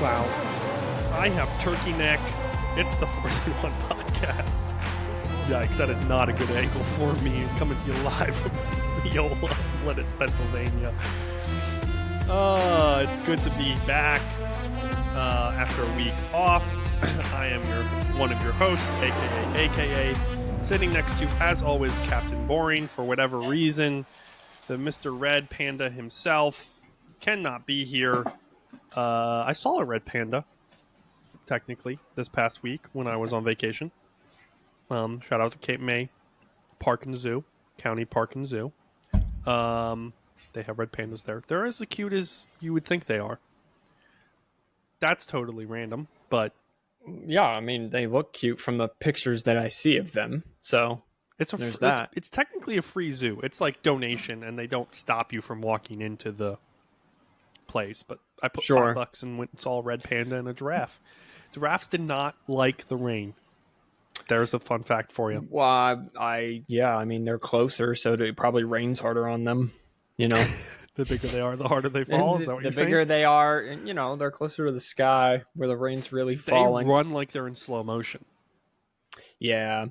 Wow. I have turkey neck. It's the 4-1 podcast. Yikes, that is not a good angle for me. Coming to you live from Neola, Lennox, Pennsylvania. It's good to be back after a week off. I am one of your hosts, aka. Sitting next to, as always, Captain Boring. For whatever reason, the Mr. Red Panda himself cannot be here. I saw a red panda, technically, this past week when I was on vacation. Shout out to Cape May Park and Zoo, County Park and Zoo. They have red pandas there. They're as cute as you would think they are. That's totally random, but... Yeah, I mean, they look cute from the pictures that I see of them, so there's that. It's technically a free zoo. It's like donation, and they don't stop you from walking into the place, but I put $5 and went and saw a red panda and a giraffe. Giraffes did not like the rain. There's a fun fact for you. Well, I mean, they're closer, so it probably rains harder on them, you know. The bigger they are, the harder they fall. Is that what you're saying? The bigger they are, you know, they're closer to the sky where the rain's really falling. They run like they're in slow motion. Yeah.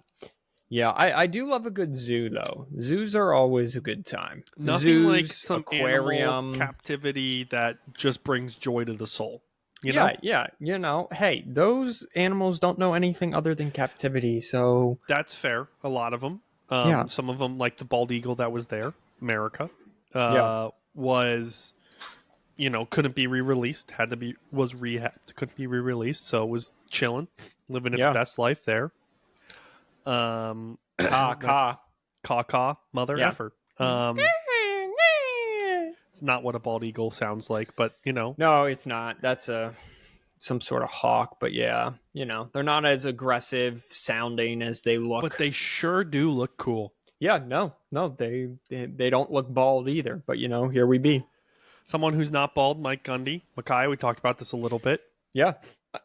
Yeah, I do love a good zoo, though. Zoos are always a good time. Nothing Zoos, like some aquarium animal captivity that just brings joy to the soul. Yeah. You know, hey, those animals don't know anything other than captivity, so... That's fair. A lot of them. Some of them, like the bald eagle that was there, America, was, couldn't be re-released. Was rehabbed. Couldn't be re-released, so it was chilling, living its best life there. Mother effer. It's not what a bald eagle sounds like, but No, it's not. That's some sort of hawk, but they're not as aggressive sounding as they look. But they sure do look cool. Yeah, no, they don't look bald either, but here we be. Someone who's not bald, Mike Gundy. Makai, we talked about this a little bit. Yeah.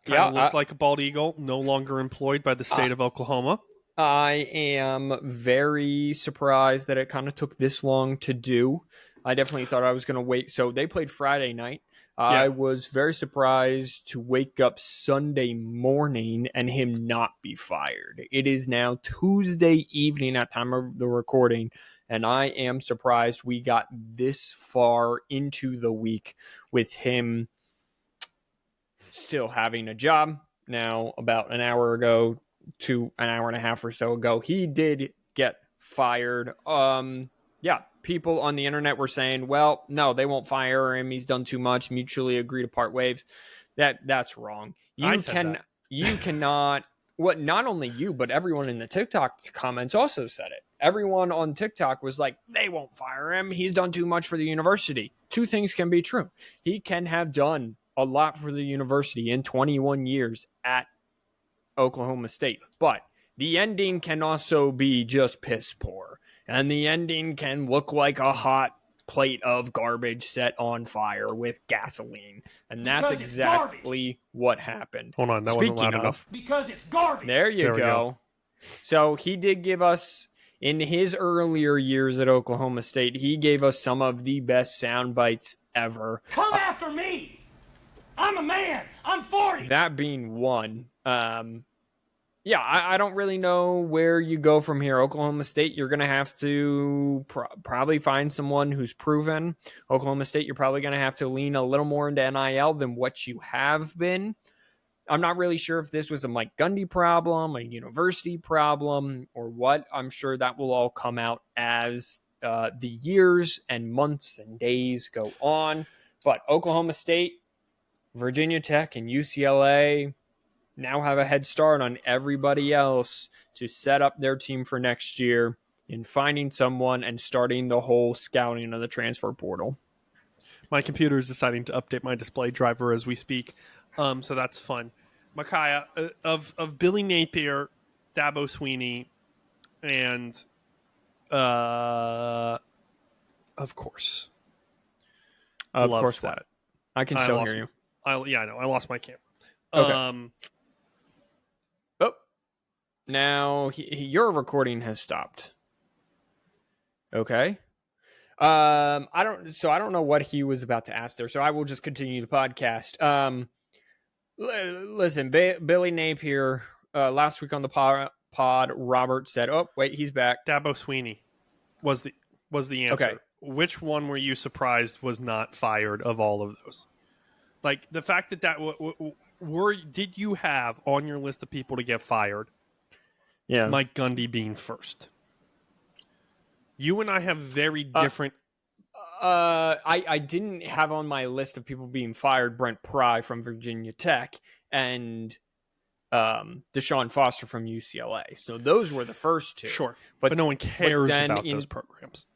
Looked like a bald eagle, no longer employed by the state of Oklahoma. I am very surprised that it kind of took this long to do. I definitely thought I was going to wait. So they played Friday night. I was very surprised to wake up Sunday morning and him not be fired. It is now Tuesday evening at time of the recording, and I am surprised we got this far into the week with him still having a job. Now, about an hour ago to an hour and a half or so ago, he did get fired. People on the internet were saying, well, no, they won't fire him. He's done too much. Mutually agree to part ways. That's wrong. You cannot. What? Not only you, but everyone in the TikTok comments also said it. Everyone on TikTok was like, they won't fire him. He's done too much for the university. Two things can be true. He can have done a lot for the university in 21 years at Oklahoma State, but the ending can also be just piss poor. And the ending can look like a hot plate of garbage set on fire with gasoline. And that's exactly what happened. Hold on, that wasn't loud enough. Because it's garbage. There you go. So he did give us, in his earlier years at Oklahoma State, he gave us some of the best sound bites ever. Come after me! I'm a man! I'm 40! That being one. I don't really know where you go from here. Oklahoma State, you're going to have to probably find someone who's proven. Oklahoma State, you're probably going to have to lean a little more into NIL than what you have been. I'm not really sure if this was a Mike Gundy problem, a university problem, or what. I'm sure that will all come out as the years and months and days go on. But Oklahoma State, Virginia Tech, and UCLA now have a head start on everybody else to set up their team for next year in finding someone and starting the whole scouting of the transfer portal. My computer is deciding to update my display driver as we speak, so that's fun. Micaiah, of Billy Napier, Dabo Sweeney, and of course. Of course that. What? I can still hear you. I know. I lost my camera. Okay. Now your recording has stopped. Okay. I don't know what he was about to ask there, so I will just continue the podcast. Listen, Billy Napier, last week on the pod, Robert said, "Oh, wait, he's back." Dabo Sweeney was the answer. Okay. Which one were you surprised was not fired of all of those? Like the fact that did you have on your list of people to get fired? Yeah, Mike Gundy being first. You and I have very different. I didn't have on my list of people being fired Brent Pry from Virginia Tech and Deshaun Foster from UCLA. So those were the first two. Sure, but no one cares about those programs.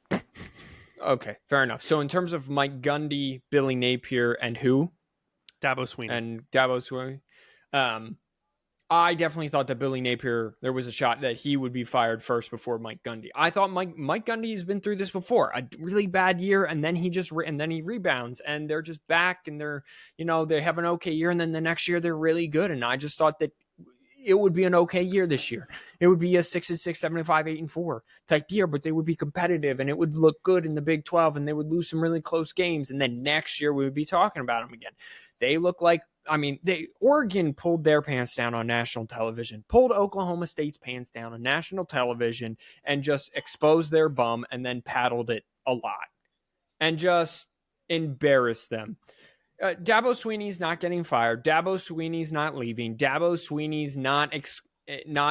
Okay, fair enough. So in terms of Mike Gundy, Billy Napier, and who? Dabo Sweeney. I definitely thought that Billy Napier, there was a shot that he would be fired first before Mike Gundy. I thought Mike Gundy has been through this before, a really bad year, and then he rebounds, and they're just back, and they have an okay year, and then the next year they're really good. And I just thought that it would be an okay year this year. It would be a 6-6, 7-5, 8-4 type year, but they would be competitive, and it would look good in the Big 12, and they would lose some really close games, and then next year we would be talking about them again. They look like, Oregon pulled their pants down on national television, pulled Oklahoma State's pants down on national television, and just exposed their bum and then paddled it a lot and just embarrassed them. Dabo Sweeney's not getting fired. Dabo Sweeney's not leaving. Dabo Sweeney's not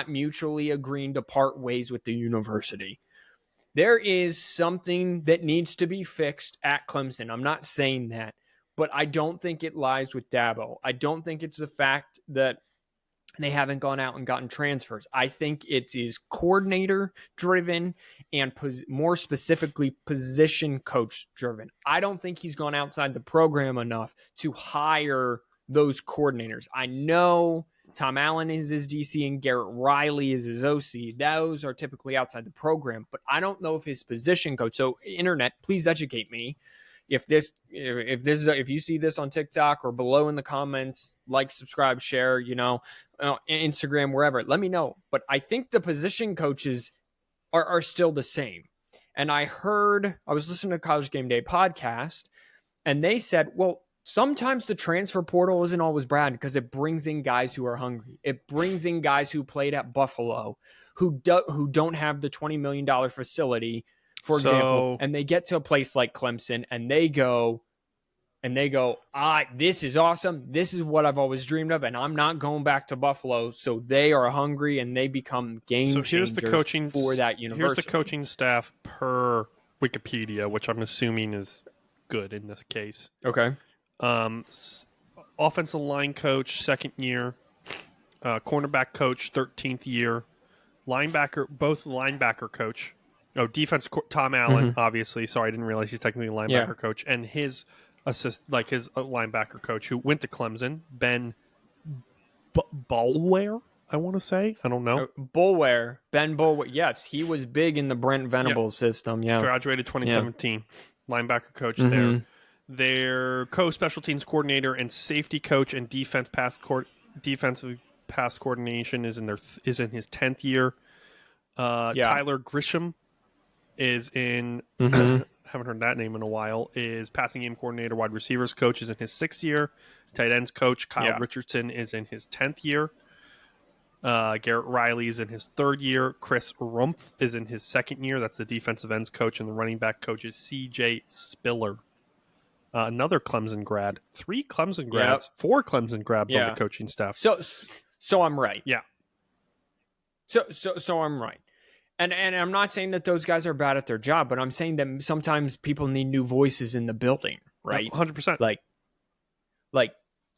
mutually agreeing to part ways with the university. There is something that needs to be fixed at Clemson. I'm not saying that. But I don't think it lies with Dabo. I don't think it's the fact that they haven't gone out and gotten transfers. I think it is coordinator driven and more specifically position coach driven. I don't think he's gone outside the program enough to hire those coordinators. I know Tom Allen is his DC and Garrett Riley is his OC. Those are typically outside the program, but I don't know if his position coach. So internet, please educate me. If you see this on TikTok or below in the comments, like, subscribe, share, Instagram, wherever, let me know. But I think the position coaches are still the same. And I was listening to College Game Day podcast, and they said, well, sometimes the transfer portal isn't always bad because it brings in guys who are hungry. It brings in guys who played at Buffalo, who don't have the $20 million facility, for example, and they get to a place like Clemson and they go, this is awesome. This is what I've always dreamed of, and I'm not going back to Buffalo. So they are hungry and they become game changers for that university. Here's the coaching staff per Wikipedia, which I'm assuming is good in this case. Okay. Offensive line coach, 2nd year. Cornerback coach, 13th year. Linebacker coach. Oh, defense, Tom Allen, obviously. Sorry, I didn't realize he's technically a linebacker coach. And his his linebacker coach who went to Clemson, Ben Boulware, I want to say. I don't know. Ben Boulware. Yes, he was big in the Brent Venables system. Yeah. Graduated 2017. Linebacker coach there. Their co-special teams coordinator and safety coach and defensive pass coordination is in his 10th year. Tyler Grisham is in, haven't heard that name in a while, is passing game coordinator, wide receivers coach is in his 6th year. Tight ends coach Kyle Richardson is in his 10th year. Garrett Riley is in his 3rd year. Chris Rumpf is in his 2nd year. That's the defensive ends coach, and the running back coach is CJ Spiller. Another Clemson grad. 3 Clemson grads. 4 Clemson grads on the coaching staff. So I'm right. Yeah. So I'm right. And I'm not saying that those guys are bad at their job, but I'm saying that sometimes people need new voices in the building, right? 100%. Like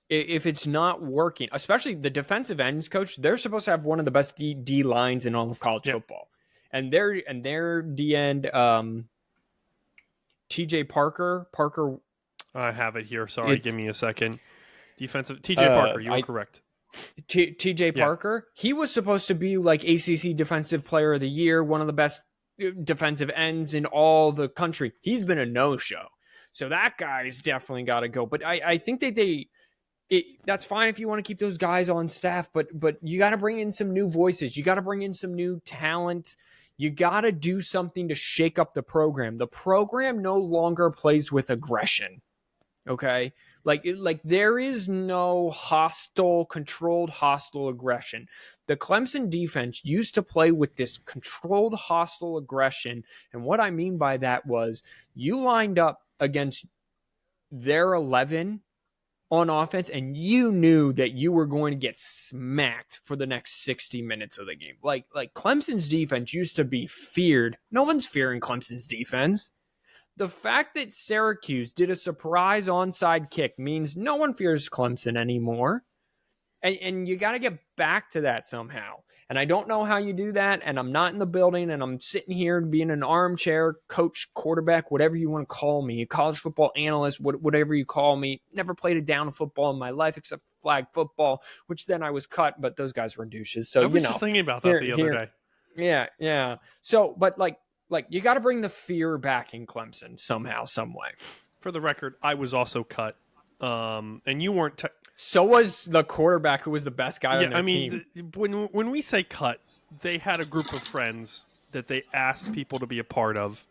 if it's not working, especially the defensive ends coach, they're supposed to have one of the best D lines in all of college football. And their D end, TJ Parker. I have it here. Sorry, give me a second. Defensive TJ Parker, you are correct. TJ Parker, he was supposed to be like ACC Defensive Player of the Year, one of the best defensive ends in all the country. He's been a no-show. So that guy's definitely got to go. But I think that that's fine if you want to keep those guys on staff, but you got to bring in some new voices. You got to bring in some new talent. You got to do something to shake up the program. The program no longer plays with aggression. Okay. Like there is no controlled hostile aggression. The Clemson defense used to play with this controlled hostile aggression. And what I mean by that was you lined up against their 11 on offense and you knew that you were going to get smacked for the next 60 minutes of the game. Like Clemson's defense used to be feared. No one's fearing Clemson's defense. The fact that Syracuse did a surprise onside kick means no one fears Clemson anymore. And you got to get back to that somehow. And I don't know how you do that. And I'm not in the building and I'm sitting here being an armchair coach, quarterback, whatever you want to call me, a college football analyst, whatever you call me. Never played a down of football in my life except flag football, which then I was cut, but those guys were douches. So, I was just thinking about that the other day. Yeah. So, but like you got to bring the fear back in Clemson somehow, some way. For the record, I was also cut. And you weren't. So was the quarterback who was the best guy on their team. When we say cut, they had a group of friends that they asked people to be a part of,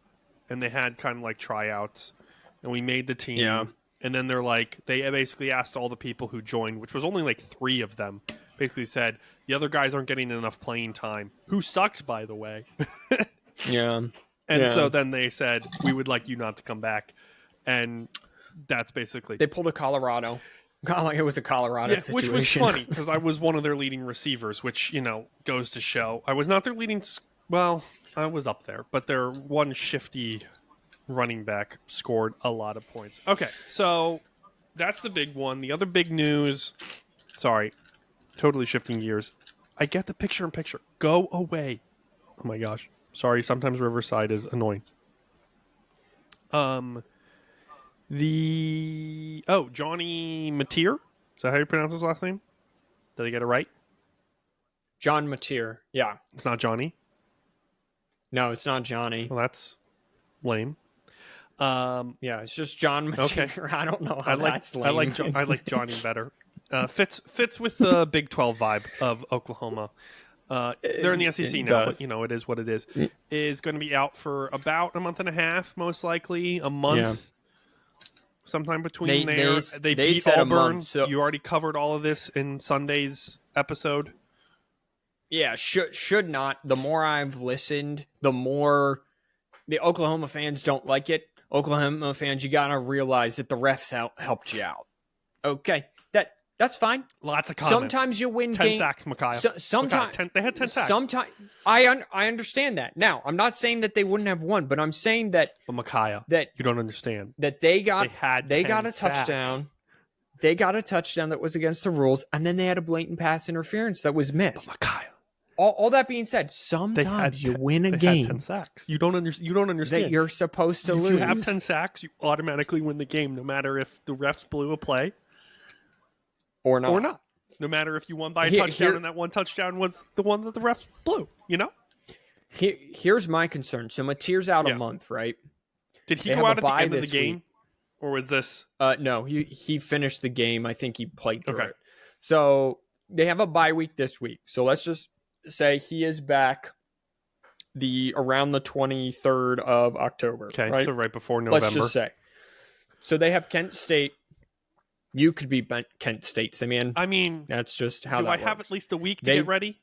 and they had kind of like tryouts, and we made the team. Yeah. And then they basically asked all the people who joined, which was only like 3 of them, basically said the other guys aren't getting enough playing time. Who sucked, by the way. Yeah. And so then they said, we would like you not to come back. And that's basically... They pulled a Colorado. Like it was a Colorado situation. Which was funny, because I was one of their leading receivers, which, goes to show. I was not their leading... Well, I was up there. But their one shifty running back scored a lot of points. Okay, so that's the big one. The other big news... Sorry, totally shifting gears. I get the picture-in-picture. Go away. Oh my gosh. Sorry, sometimes Riverside is annoying. Johnny Mateer? Is that how you pronounce his last name? Did I get it right? John Mateer. Yeah. It's not Johnny? No, it's not Johnny. Well, that's lame. Yeah, it's just John Mateer. Okay. I don't know how that's lame. I like Johnny better. Fits with the Big 12 vibe of Oklahoma. They're in the SEC now, but it is what it is. Is going to be out for about a month and a half, most likely a month. Yeah. Sometime between they beat Auburn. Month, so... You already covered all of this in Sunday's episode. Yeah, should not. The more I've listened, the more the Oklahoma fans don't like it. Oklahoma fans, you got to realize that the refs helped you out. Okay. That's fine. Lots of comments. Sometimes you win 10 sacks, Micaiah. Sometimes they had 10 sacks. Sometimes I understand that. Now, I'm not saying that they wouldn't have won, but I'm saying that Micaiah, that you don't understand. That they got a sacks. touchdown. They got a touchdown that was against the rules, and then they had a blatant pass interference that was missed. But Micaiah. All that being said, sometimes you win a game. Had 10 sacks. You don't understand. That you're supposed to lose. If you have 10 sacks, you automatically win the game, no matter if the refs blew a play or not. No matter if you won by a touchdown and that one touchdown was the one that the refs blew, Here's my concern. So Mateer's out a month, right? Did he go out at the end of the game? Or was this... No, he finished the game. I think he played through it. So they have a bye week this week. So let's just say he is back around the 23rd of October. Okay, right? So right before November. Let's just say. So they have Kent State. You could be Kent State, Simeon. I mean, that's just how that works. Have at least a week to get ready?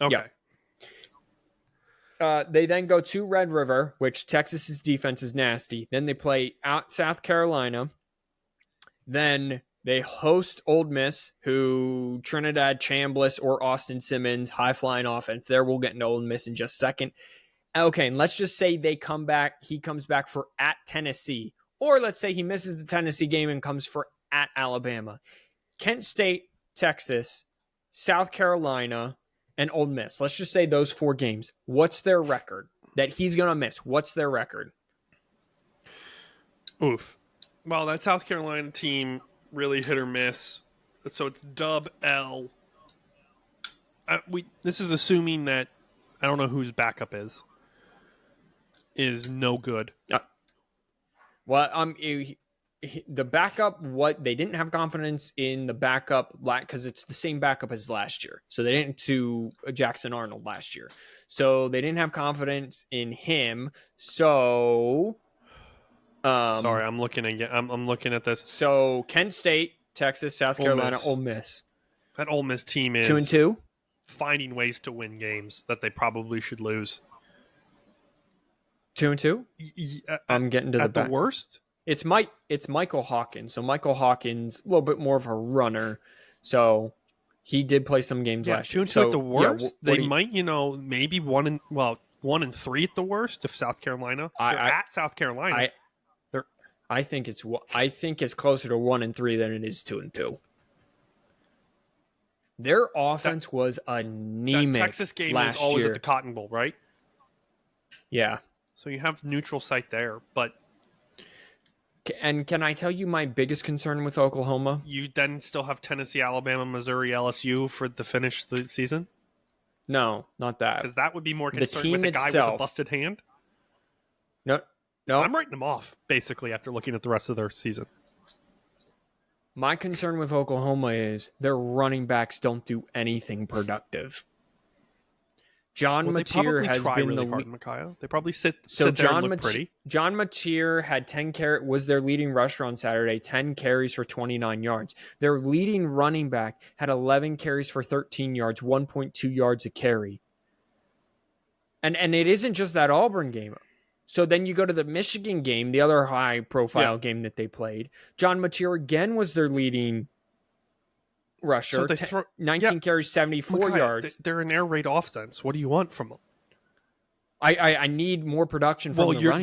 Okay. Yeah. They then go to Red River, which Texas's defense is nasty. Then they play out South Carolina. Then they host Ole Miss, who Trinidad Chambliss or Austin Simmons, high-flying offense. There, we'll get into Ole Miss in just a second. Okay, and let's just say he comes back for at Tennessee. Or let's say he misses the Tennessee game and comes for at Alabama. Kent State, Texas, South Carolina, and Ole Miss. Let's just say those 4 games. What's their record that he's going to miss? What's their record? Oof. Well, that South Carolina team really hit or miss. So it's dub L. This is assuming that I don't know whose backup is no good. Well, the backup, they didn't have confidence in the backup because it's the same backup as last year. So they didn't to Jackson Arnold last year. So they didn't have confidence in him. So Sorry, I'm looking again. I'm looking at this. So Kent State, Texas, South Carolina, Ole Miss. That Ole Miss team is 2-2, finding ways to win games that they probably should lose. 2-2. I'm getting to the back. The worst. It's Michael Hawkins. So Michael Hawkins, a little bit more of a runner. So he did play some games last year. 2-2 so, at the worst. Yeah, they might, maybe 1-3 at the worst if South Carolina. They're at South Carolina. I think it's closer to 1-3 than it is 2-2. Their offense was anemic. That Texas game last is always year. at the Cotton Bowl, right? Yeah. So you have neutral site there, but. And can I tell you my biggest concern with Oklahoma? You then still have Tennessee, Alabama, Missouri, LSU for the finish of the season? No, not that. Because that would be more concerned with the guy with a busted hand? No. I'm writing them off, basically, after looking at the rest of their season. My concern with Oklahoma is their running backs don't do anything productive. John Mateer has been really the hard, Micaiah. They probably sit so there John and look pretty. John Mateer had 10 was their leading rusher on Saturday, 10 carries for 29 yards. Their leading running back had 11 carries for 13 yards, 1.2 yards a carry. And it isn't just that Auburn game. So then you go to the Michigan game, the other high-profile game that they played. John Mateer again was their leading rusher. So 19 carries, 74 yards. They're an air raid offense. What do you want from them? I need more production from the running back.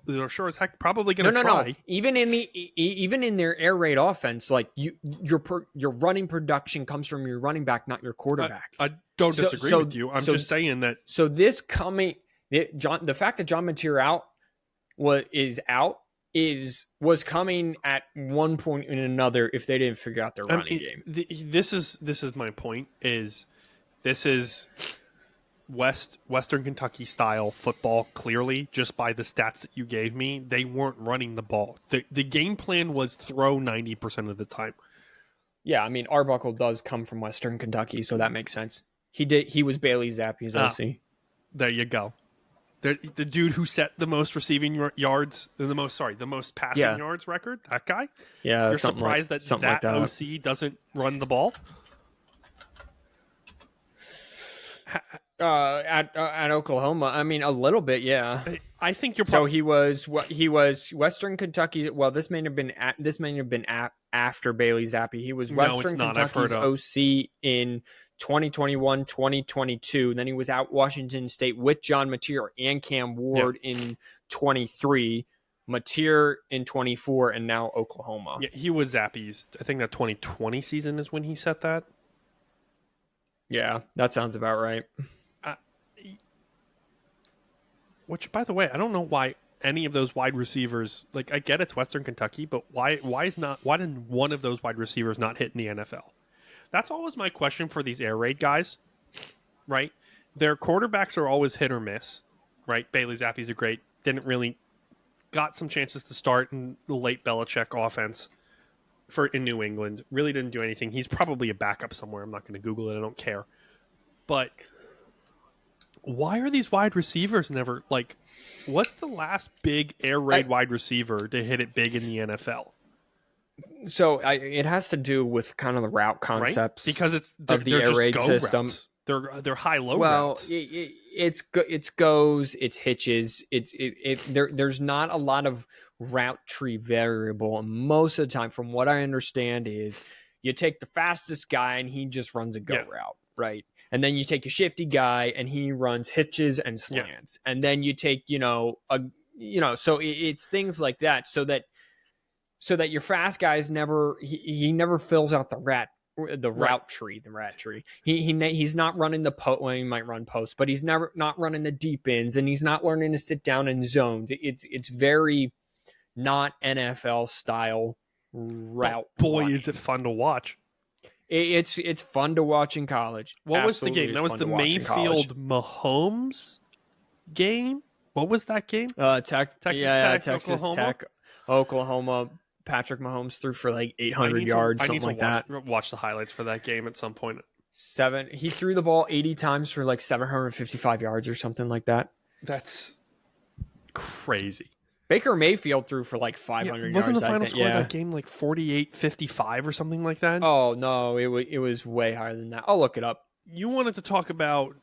They're sure as heck probably going to try. No. Even in their air raid offense, like your running production comes from your running back, not your quarterback. I don't disagree with you. I'm just saying that. So this coming. The fact that John Mateer was coming at one point in another if they didn't figure out their running game. This is my point. This is Western Kentucky style football. Clearly, just by the stats that you gave me, they weren't running the ball. The game plan was throw 90% of the time. Yeah, I mean Arbuckle does come from Western Kentucky, so that makes sense. He was Bailey Zappi's OC. There you go. The dude who set the most receiving yards, the most passing yards record, that guy? Yeah, you're surprised that OC doesn't run the ball? At Oklahoma, I mean, a little bit, yeah. I think you're. So he was Western Kentucky. Well, this may have been after Bailey Zappi. He was Western Kentucky's OC in 2021, 2022. Then he was at Washington State with John Mateer and Cam Ward in 23, Mateer in 24, and now Oklahoma. Yeah, he was Zappi's. I think that 2020 season is when he set that. Yeah, that sounds about right. Which, by the way, I don't know why any of those wide receivers, like I get it's Western Kentucky, but why didn't one of those wide receivers not hit in the NFL? That's always my question for these air raid guys, right? Their quarterbacks are always hit or miss, right? Bailey Zappi's got some chances to start in the late Belichick offense in New England. Really didn't do anything. He's probably a backup somewhere. I'm not going to Google it. I don't care. But why are these wide receivers never, what's the last big air raid wide receiver to hit it big in the NFL? So it has to do with kind of the route concepts, right? Because of the air raid system. Routes. They're high low routes. It's goes, it's hitches, there's not a lot of route tree variable, and most of the time, from what I understand, is you take the fastest guy and he just runs a go route, right? And then you take a shifty guy and he runs hitches and slants, and then you take so it's things like that, so that your fast guys never fills out the route tree. He's not running the post. Well, he might run post, but he's not running the deep ends, and he's not learning to sit down in zones. It's very not NFL style route. But boy, running. Is it fun to watch! It's fun to watch in college. What was the game? That was the Mayfield Mahomes game. What was that game? Texas Tech, Oklahoma? Tech, Oklahoma. Patrick Mahomes threw for 800 yards, something like that. Watch the highlights for that game at some point. He threw the ball 80 times for 755 yards or something like that. That's crazy. Baker Mayfield threw for like 500 Wasn't yards. the final score of Yeah. that game like 48-55 or something like that? Oh, no, it was way higher than that. I'll look it up. You wanted to talk about,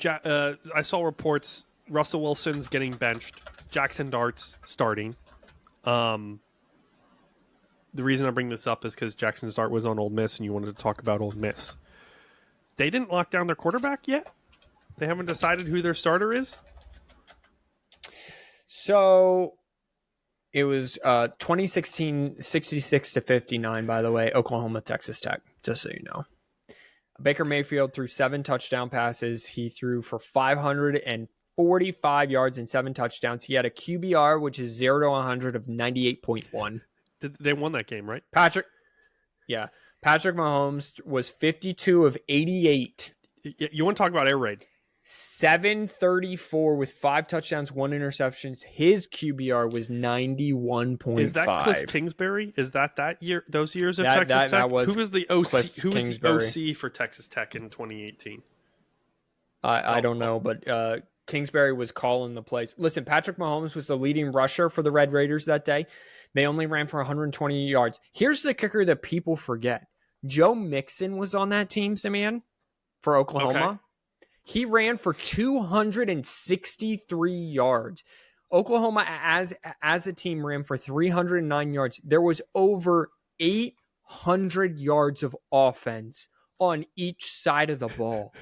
I saw reports, Russell Wilson's getting benched, Jackson Dart's starting. The reason I bring this up is because Jackson Dart was on Ole Miss, and you wanted to talk about Ole Miss. They didn't lock down their quarterback yet? They haven't decided who their starter is? So it was 2016, 66-59, by the way, Oklahoma, Texas Tech, just so you know. Baker Mayfield threw 7 touchdown passes. He threw for 545 yards and 7 touchdowns. He had a QBR, which is 0 to 100 of 98.1. They won that game, right? Patrick Mahomes was 52 of 88. You want to talk about air raid? 734 with 5 touchdowns, 1 interceptions. His QBR was 91.5. Is that Cliff Kingsbury? Is that year? Those years of Texas Tech? That was who was the OC? Cliff Who was the Kingsbury. OC for Texas Tech in 2018? I don't know, but Kingsbury was calling the plays. Listen, Patrick Mahomes was the leading rusher for the Red Raiders that day. They only ran for 120 yards. Here's the kicker that people forget. Joe Mixon was on that team, Simeon, for Oklahoma. Okay. He ran for 263 yards. Oklahoma, as a team, ran for 309 yards. There was over 800 yards of offense on each side of the ball.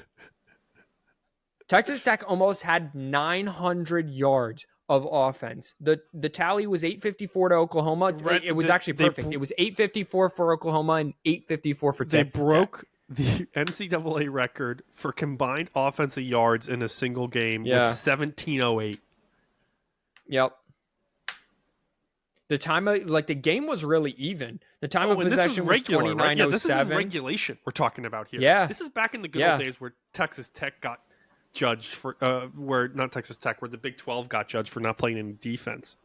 Texas Tech almost had 900 yards of offense. The tally was 854 to Oklahoma. It was actually perfect. It was 854 for Oklahoma and 854 for Texas Tech. They broke the NCAA record for combined offensive yards in a single game with 1708. Yep. The time of the game was really even. The time of possession was 29:07. Right? Yeah, this is in regulation we're talking about here. Yeah. This is back in the good old days where Texas Tech got judged for where the Big 12 got judged for not playing any defense.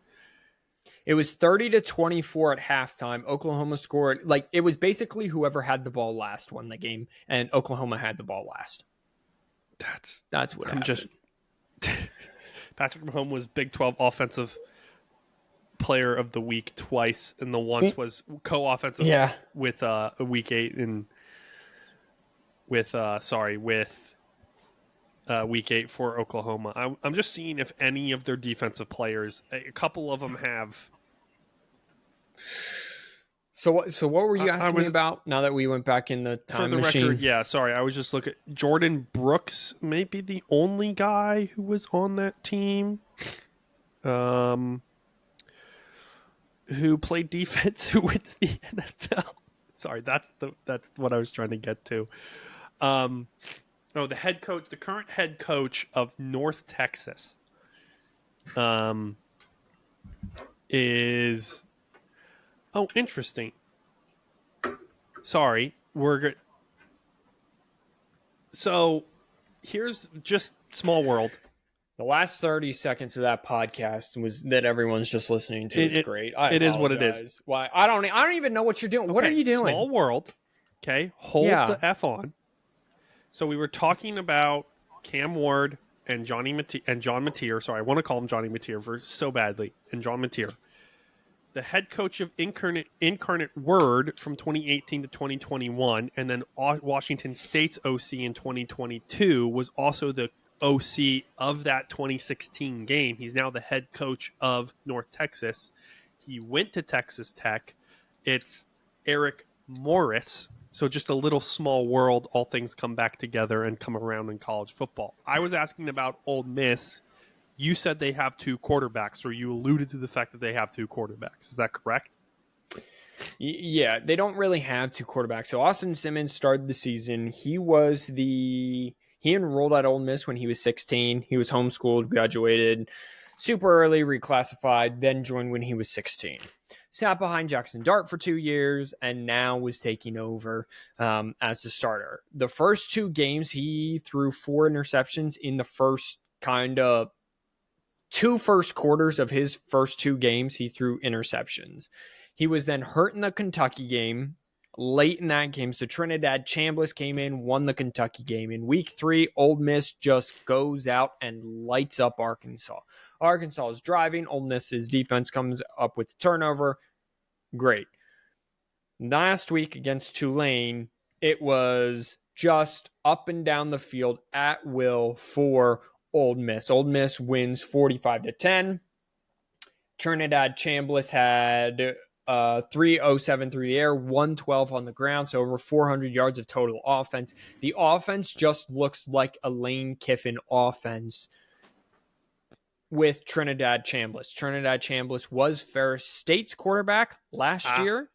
It was 30-24 at halftime. Oklahoma scored. It was basically whoever had the ball last won the game, and Oklahoma had the ball last. That's what happened. Patrick Mahomes was Big 12 Offensive Player of the Week twice, and the once was co-offensive with Week 8 and with Week 8 for Oklahoma. I'm just seeing if any of their defensive players, a couple of them have. So what were you asking me about now that we went back in the time machine? Record, I was just looking. Jordan Brooks may be the only guy who was on that team who played defense who went to the NFL. Sorry, that's what I was trying to get to. The head coach, the current head coach of North Texas, is interesting. Sorry, we're good. So here's just small world. The last 30 seconds of that podcast was that everyone's just listening to. It's great. It is what it is. Why? I don't even know what you're doing. Okay, what are you doing? Small world. Okay, hold the F on. So we were talking about Cam Ward and John Mateer. Sorry, I want to call him Johnny Mateer so badly. And John Mateer, the head coach of Incarnate Word from 2018 to 2021, and then Washington State's OC in 2022 was also the OC of that 2016 game. He's now the head coach of North Texas. He went to Texas Tech. It's Eric Morris. So just a little small world, all things come back together and come around in college football. I was asking about Ole Miss. You said they have 2 quarterbacks, or you alluded to the fact that they have 2 quarterbacks. Is that correct? Yeah, they don't really have 2 quarterbacks. So Austin Simmons started the season. He enrolled at Ole Miss when he was 16. He was homeschooled, graduated super early, reclassified, then joined when he was 16. Sat behind Jackson Dart for 2 years, and now was taking over as the starter. The first 2 games, he threw 4 interceptions in the first 2 first quarters of his first 2 games. He threw interceptions. He was then hurt in the Kentucky game. late in that game. So Trinidad Chambliss came in, won the Kentucky game. In week 3, Ole Miss just goes out and lights up Arkansas. Arkansas is driving. Ole Miss's defense comes up with turnover. Great. Last week against Tulane, it was just up and down the field at will for Ole Miss. Ole Miss wins 45-10. Trinidad Chambliss had 307 through the air, 112 on the ground, so over 400 yards of total offense. The offense just looks like a Lane Kiffin offense with Trinidad Chambliss. Trinidad Chambliss was Ferris State's quarterback last year,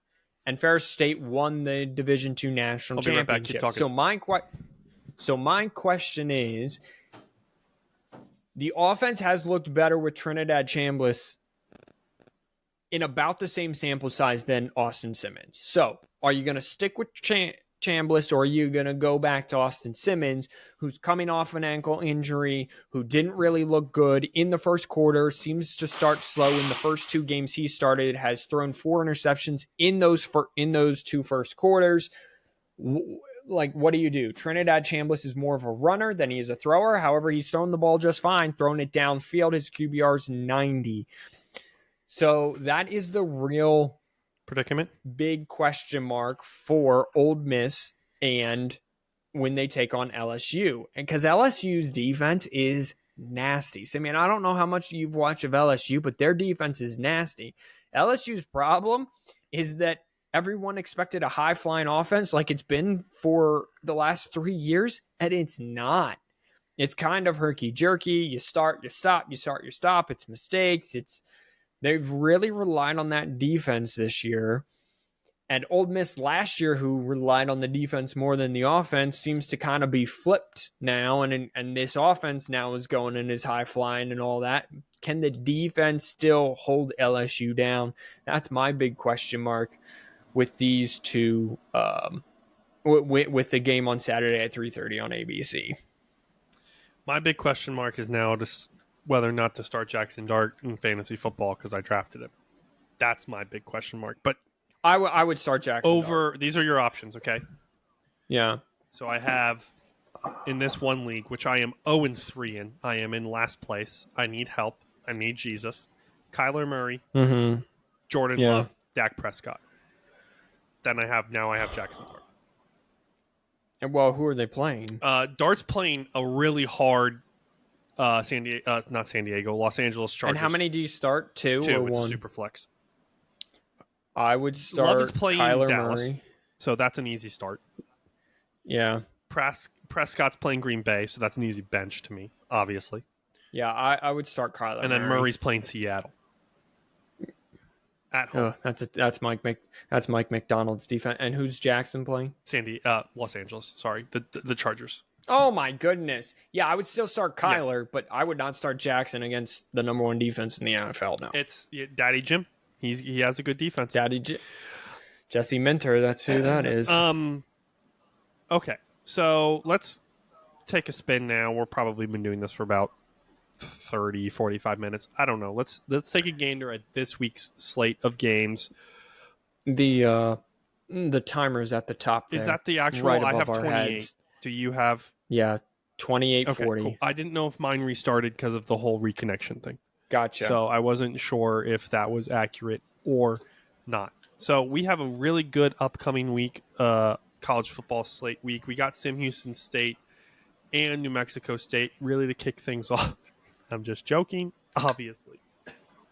and Ferris State won the Division II national championship. So my question is, the offense has looked better with Trinidad Chambliss in about the same sample size than Austin Simmons. So are you going to stick with Chambliss, or are you going to go back to Austin Simmons, who's coming off an ankle injury, who didn't really look good in the first quarter, seems to start slow in the first 2 games he started, has thrown 4 interceptions in those 2 first quarters? Like, what do you do? Trinidad Chambliss is more of a runner than he is a thrower. However, he's thrown the ball just fine, thrown it downfield. His QBR is 90. So that is the real predicament, big question mark for Ole Miss and when they take on LSU. And because LSU's defense is nasty. So, I mean, I don't know how much you've watched of LSU, but their defense is nasty. LSU's problem is that everyone expected a high-flying offense like it's been for the last 3 years, and it's not. It's kind of herky-jerky. You start, you stop, you start, you stop. It's mistakes. They've really relied on that defense this year. And Ole Miss last year, who relied on the defense more than the offense, seems to kind of be flipped now. And this offense now is going and is high-flying and all that. Can the defense still hold LSU down? That's my big question mark with these two, with the game on Saturday at 3:30 on ABC. My big question mark is now just whether or not to start Jackson Dart in fantasy football because I drafted him. That's my big question mark. But I would start Jackson Dart. These are your options, okay? Yeah. So I have, in this one league, which I am 0-3 in, I am in last place. I need help. I need Jesus. Kyler Murray, Jordan Love, Dak Prescott. Then I have Jackson Dart. And well, who are they playing? Dart's playing a really hard Los Angeles Chargers. And how many do you start? Two or it's one? Super flex. I would start Love is playing Kyler Dallas, Murray. So that's an easy start. Yeah. Prescott's playing Green Bay, so that's an easy bench to me, obviously. Yeah, I would start Kyler and Murray. then Murray's playing Seattle. At home. Oh, that's Mike McDonald's defense. And who's Jackson playing? Los Angeles. Sorry, the Chargers. Oh my goodness. Yeah, I would still start Kyler, but I would not start Jackson against the number 1 defense in the NFL now. It's Daddy Jim. He has a good defense. Jesse Minter, that's who that is. Okay, so let's take a spin now. We're probably been doing this for about 30, 45 minutes. I don't know. Let's take a gander at this week's slate of games. The timer's at the top there. Is that the actual? Right I have above our 28. heads. Do you have? Yeah, 28:40. Okay, cool. I didn't know if mine restarted because of the whole reconnection thing. Gotcha. So I wasn't sure if that was accurate or not. So we have a really good upcoming week, college football slate week. We got Sam Houston State and New Mexico State really to kick things off. I'm just joking, obviously.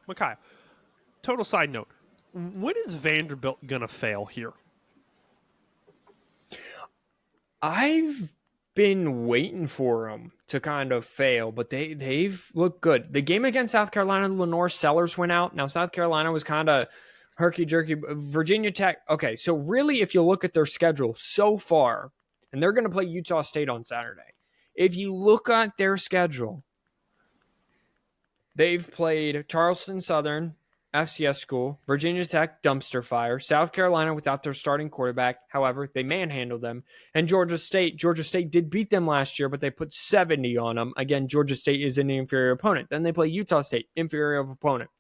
Micaiah, total side note. When is Vanderbilt going to fail here? I've been waiting for them to kind of fail, but they've looked good. The game against South Carolina, Lenore Sellers went out. Now, South Carolina was kind of herky-jerky. Virginia Tech, okay, so really if you look at their schedule so far, and they're going to play Utah State on Saturday. If you look at their schedule, they've played Charleston Southern, FCS school, Virginia Tech, dumpster fire, South Carolina without their starting quarterback. However, they manhandled them. And Georgia State did beat them last year, but they put 70 on them. Again, Georgia State is an inferior opponent. Then they play Utah State, inferior opponent.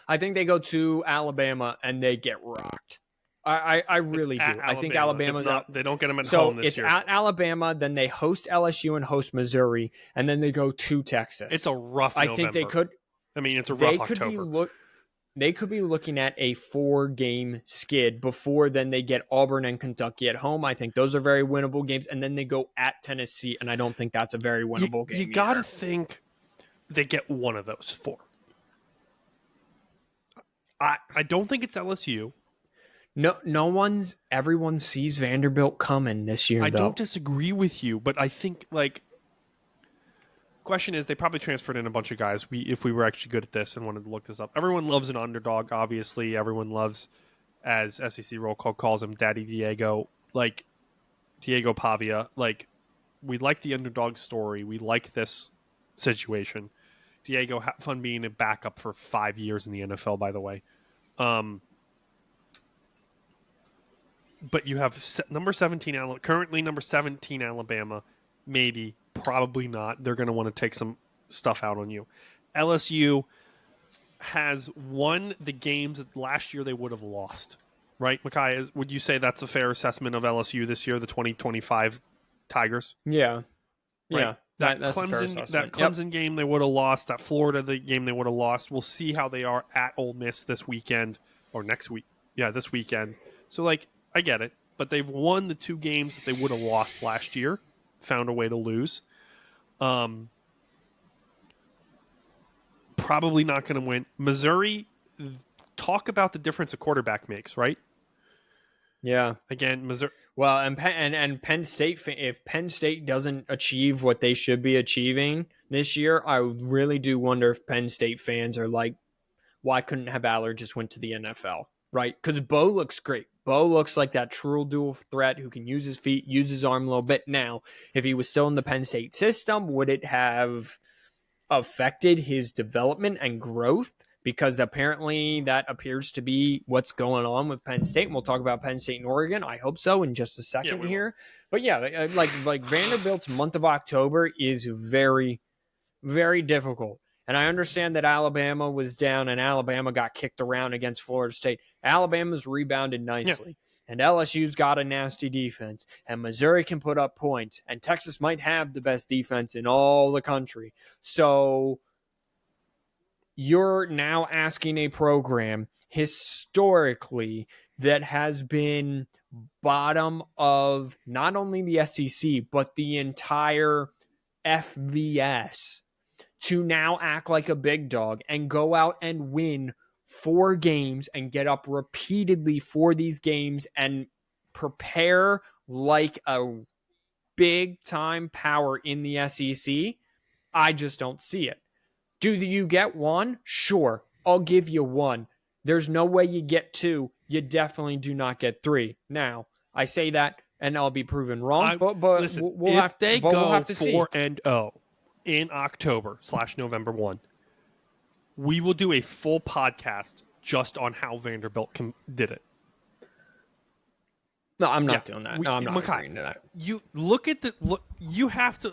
I think they go to Alabama and they get rocked. I really do. I think Alabama's not. They don't get them at home this year. So it's at Alabama, then they host LSU and host Missouri, and then they go to Texas. It's a rough November. I think they could. I mean, it's a rough October. They could be looking at a 4-game skid before then they get Auburn and Kentucky at home. I think those are very winnable games. And then they go at Tennessee, and I don't think that's a very winnable game. You got to think they get one of those 4. I don't think it's LSU. Everyone sees Vanderbilt coming this year, I don't disagree with you, but I think, question is, they probably transferred in a bunch of guys. If we were actually good at this and wanted to look this up, everyone loves an underdog. Obviously, everyone loves, as SEC roll call calls him, Daddy Diego, Diego Pavia. We like the underdog story. We like this situation. Diego had fun being a backup for 5 years in the NFL, by the way. But you have currently number 17 Alabama, maybe. Probably not. They're going to want to take some stuff out on you. LSU has won the games that last year they would have lost. Right, Micaiah? Would you say that's a fair assessment of LSU this year, the 2025 Tigers? Yeah. Right? Yeah. That's a fair assessment. That Clemson game they would have lost, that Florida game they would have lost. We'll see how they are at Ole Miss this weekend or next week. Yeah, this weekend. So, I get it. But they've won the 2 games that they would have lost last year, found a way to lose. Probably not going to win. Missouri, talk about the difference a quarterback makes, right? Yeah. Again, Missouri. Well, and Penn State, if Penn State doesn't achieve what they should be achieving this year, I really do wonder if Penn State fans are like, why couldn't have Aller just went to the NFL, right? Because Bo looks great. Bo looks like that true dual threat who can use his feet, use his arm a little bit. Now, if he was still in the Penn State system, would it have affected his development and growth? Because apparently that appears to be what's going on with Penn State. And we'll talk about Penn State and Oregon. I hope so in just a second here. But yeah, like Vanderbilt's month of October is very, very difficult. And I understand that Alabama was down and Alabama got kicked around against Florida State. Alabama's rebounded nicely. Yeah. And LSU's got a nasty defense. And Missouri can put up points. And Texas might have the best defense in all the country. So you're now asking a program historically that has been bottom of not only the SEC, but the entire FBS to now act like a big dog and go out and win 4 games and get up repeatedly for these games and prepare like a big time power in the SEC. I just don't see it. Do you get 1? Sure, I'll give you 1. There's no way you get 2. You definitely do not get 3. Now, I say that and I'll be proven wrong, but listen, we'll have to see. 4-0 in October/November 1, we will do a full podcast just on how Vanderbilt did it. No, I'm not doing that. No, I'm not agreeing to that. You look at you have to.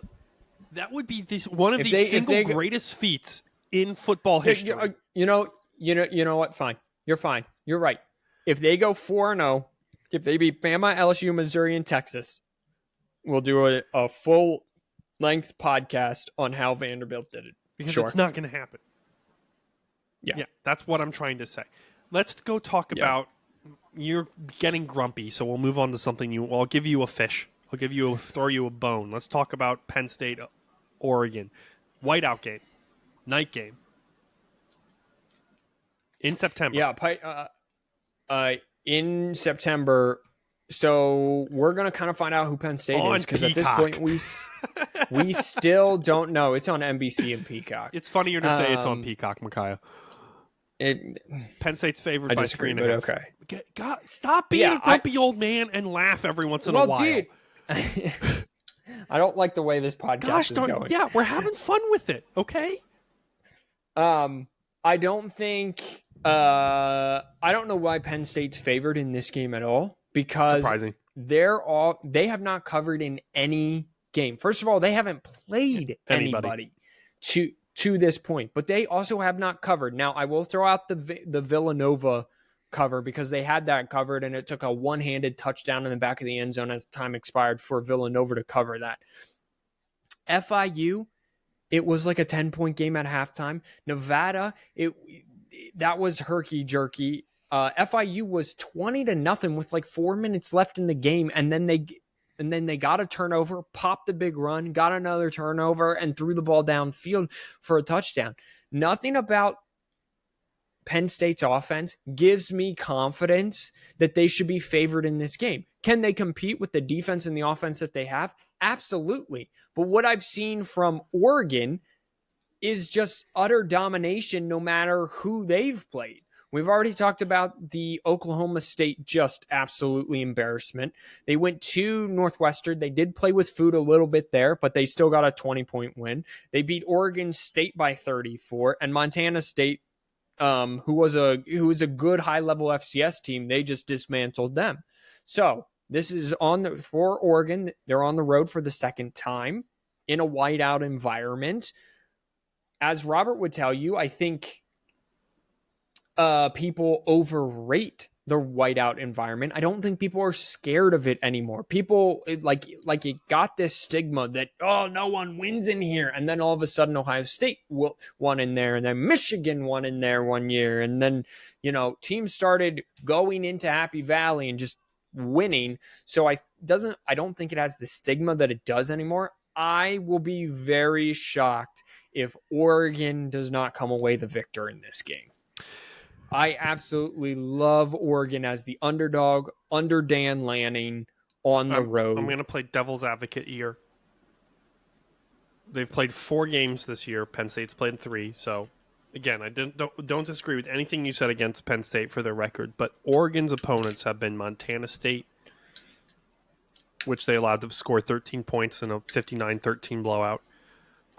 That would be one of the greatest feats in football history. You know what? Fine. You're fine. You're right. If they go 4-0, if they beat Bama, LSU, Missouri, and Texas, we'll do a full-length podcast on how Vanderbilt did it. Because it's not going to happen. Yeah, that's what I'm trying to say. Let's go talk about. You're getting grumpy, so we'll move on to something I'll give you a fish. Throw you a bone. Let's talk about Penn State, Oregon. Whiteout game. Night game. In September. Yeah, in September. So we're going to kind of find out who Penn State is, because at this point we still don't know. It's on NBC and Peacock. It's funnier to say it's on Peacock, Micaiah. Penn State's favored by 3.5. But okay. God, stop being a grumpy old man and laugh every once in a while. Dude, I don't like the way this podcast is going. Yeah, we're having fun with it, okay? I don't think I don't know why Penn State's favored in this game at all, because surprising. They have not covered in any game. First of all, they haven't played anybody to this point, but they also have not covered. Now, I will throw out the Villanova cover because they had that covered, and it took a one-handed touchdown in the back of the end zone as time expired for Villanova to cover that. FIU, it was like a 10-point game at halftime. Nevada, that was herky-jerky. FIU was 20-0 with like 4 minutes left in the game, and then they got a turnover, popped a big run, got another turnover, and threw the ball downfield for a touchdown. Nothing about Penn State's offense gives me confidence that they should be favored in this game. Can they compete with the defense and the offense that they have? Absolutely. But what I've seen from Oregon is just utter domination no matter who they've played. We've already talked about the Oklahoma State just absolutely embarrassment. They went to Northwestern. They did play with food a little bit there, but they still got a 20-point win. They beat Oregon State by 34, and Montana State, who was a good high-level FCS team, they just dismantled them. So this is for Oregon. They're on the road for the second time in a whiteout environment. As Robert would tell you, I think people overrate the whiteout environment. I don't think people are scared of it anymore. People like it got this stigma that, oh, no one wins in here. And then all of a sudden Ohio State won in there, and then Michigan won in there one year. And then, teams started going into Happy Valley and just winning. So I don't think it has the stigma that it does anymore. I will be very shocked if Oregon does not come away the victor in this game. I absolutely love Oregon as the underdog under Dan Lanning on the road. I'm going to play devil's advocate here. They've played 4 games this year. Penn State's played 3. So, again, I don't disagree with anything you said against Penn State for their record. But Oregon's opponents have been Montana State, which they allowed to score 13 points in a 59-13 blowout.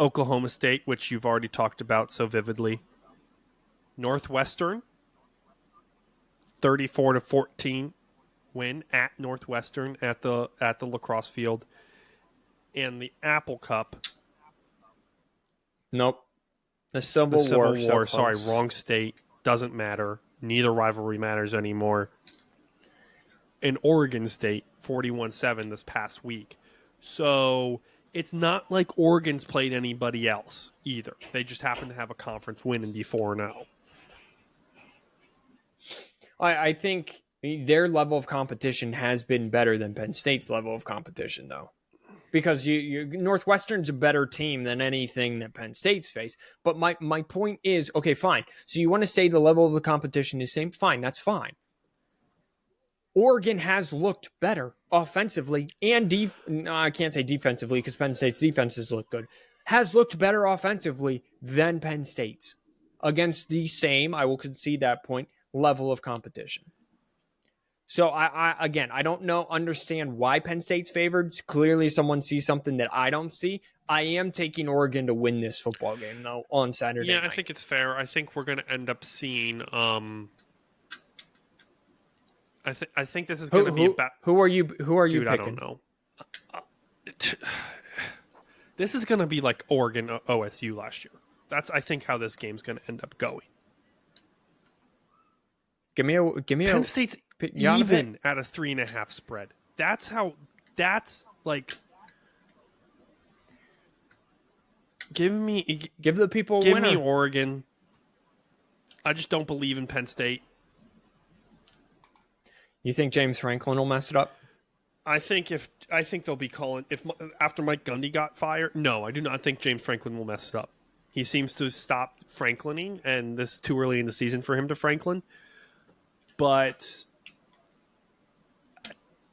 Oklahoma State, which you've already talked about so vividly. Northwestern, 34-14 win at Northwestern at the lacrosse field. And the Apple Cup. Nope. The Civil War. Sorry, wrong state. Doesn't matter. Neither rivalry matters anymore. In Oregon State, 41-7 this past week. So it's not like Oregon's played anybody else either. They just happen to have a conference win and be 4-0. I think their level of competition has been better than Penn State's level of competition, though. Because Northwestern's a better team than anything that Penn State's faced. But my point is, okay, fine. So you want to say the level of the competition is the same? Fine, that's fine. Oregon has looked better offensively and I can't say defensively because Penn State's defenses look good. Has looked better offensively than Penn State's against the same, I will concede that point, level of competition. So I don't understand why Penn State's favored. Clearly someone sees something that I don't see. I am taking Oregon to win this football game though on Saturday night. I think it's fair. I think we're going to end up seeing I think this is going to be about who are you picking? I don't know. This is going to be like Oregon OSU last year. That's I think how this game's going to end up going. Give me Penn State's even at a 3.5 spread. That's like. Give the people give winner. Me Oregon. I just don't believe in Penn State. You think James Franklin will mess it up? I think they'll be calling after Mike Gundy got fired. No, I do not think James Franklin will mess it up. He seems to stop Franklining, and this is too early in the season for him to Franklin. But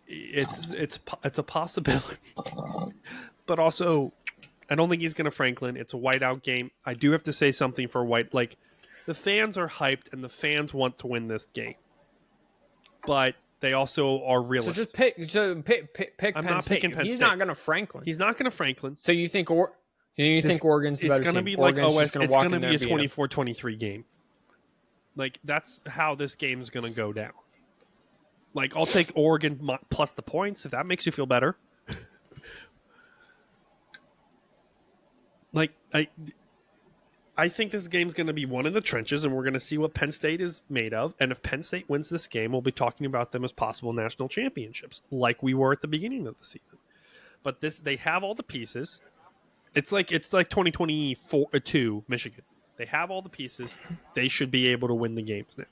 it's a possibility. But also, I don't think he's going to Franklin. It's a whiteout game. I do have to say something for white. Like, the fans are hyped, and the fans want to win this game. But they also are realists. So just pick I'm Penn not State. picking Penn State. He's not going to Franklin. He's not going to Franklin. So you think Oregon's the better team? It's going to be like OS. It's going to be a 24-23 game. Like, that's how this game is going to go down. Like, I'll take Oregon plus the points if that makes you feel better. Like, I think this game's going to be one in the trenches, and we're going to see what Penn State is made of. And if Penn State wins this game, we'll be talking about them as possible national championships, like we were at the beginning of the season. But they have all the pieces. It's like 2022 Michigan. They have all the pieces. They should be able to win the games now.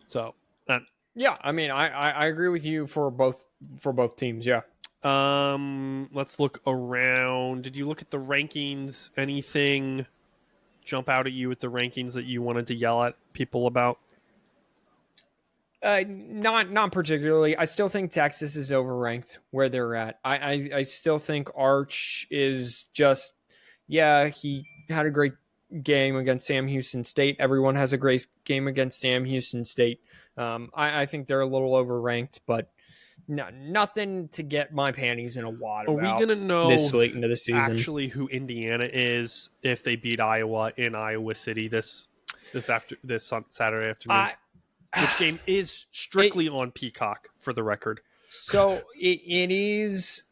So, yeah, I mean, I agree with you for both teams. Yeah. Let's look around. Did you look at the rankings? Anything jump out at you with the rankings that you wanted to yell at people about? Not particularly. I still think Texas is overranked where they're at. I still think Arch is just, yeah, he had a great game against Sam Houston State. Everyone has a great game against Sam Houston State. I think they're a little overranked, but nothing to get my panties in a wad about. Are we going to know this late into the season actually who Indiana is if they beat Iowa in Iowa City this Saturday afternoon? Which game is strictly on Peacock, for the record. So it is.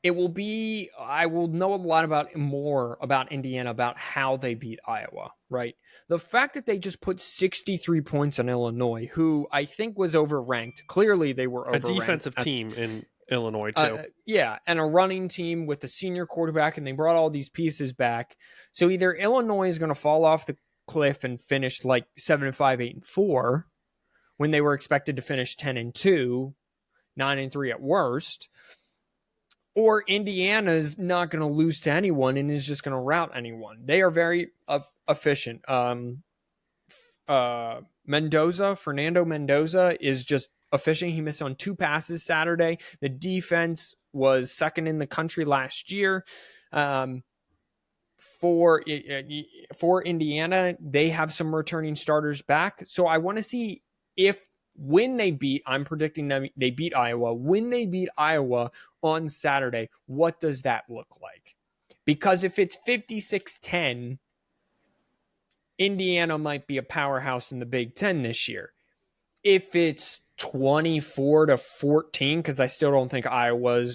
It will be. I will know a lot more about Indiana, about how they beat Iowa. Right, the fact that they just put 63 points on Illinois, who I think was overranked. Clearly, they were overranked. A defensive team in Illinois too. Yeah, and a running team with a senior quarterback, and they brought all these pieces back. So either Illinois is going to fall off the cliff and finish like 7-5, 8-4, when they were expected to finish 10-2, 9-3 at worst, or Indiana's not going to lose to anyone and is just going to rout anyone. They are very efficient. Fernando Mendoza is just efficient. He missed on 2 passes Saturday. The defense was second in the country last year. For Indiana, they have some returning starters back. So I want to see when they beat, I'm predicting they beat Iowa. When they beat Iowa on Saturday, what does that look like? Because if it's 56-10, Indiana might be a powerhouse in the Big Ten this year. If it's 24-14, because I still don't think Iowa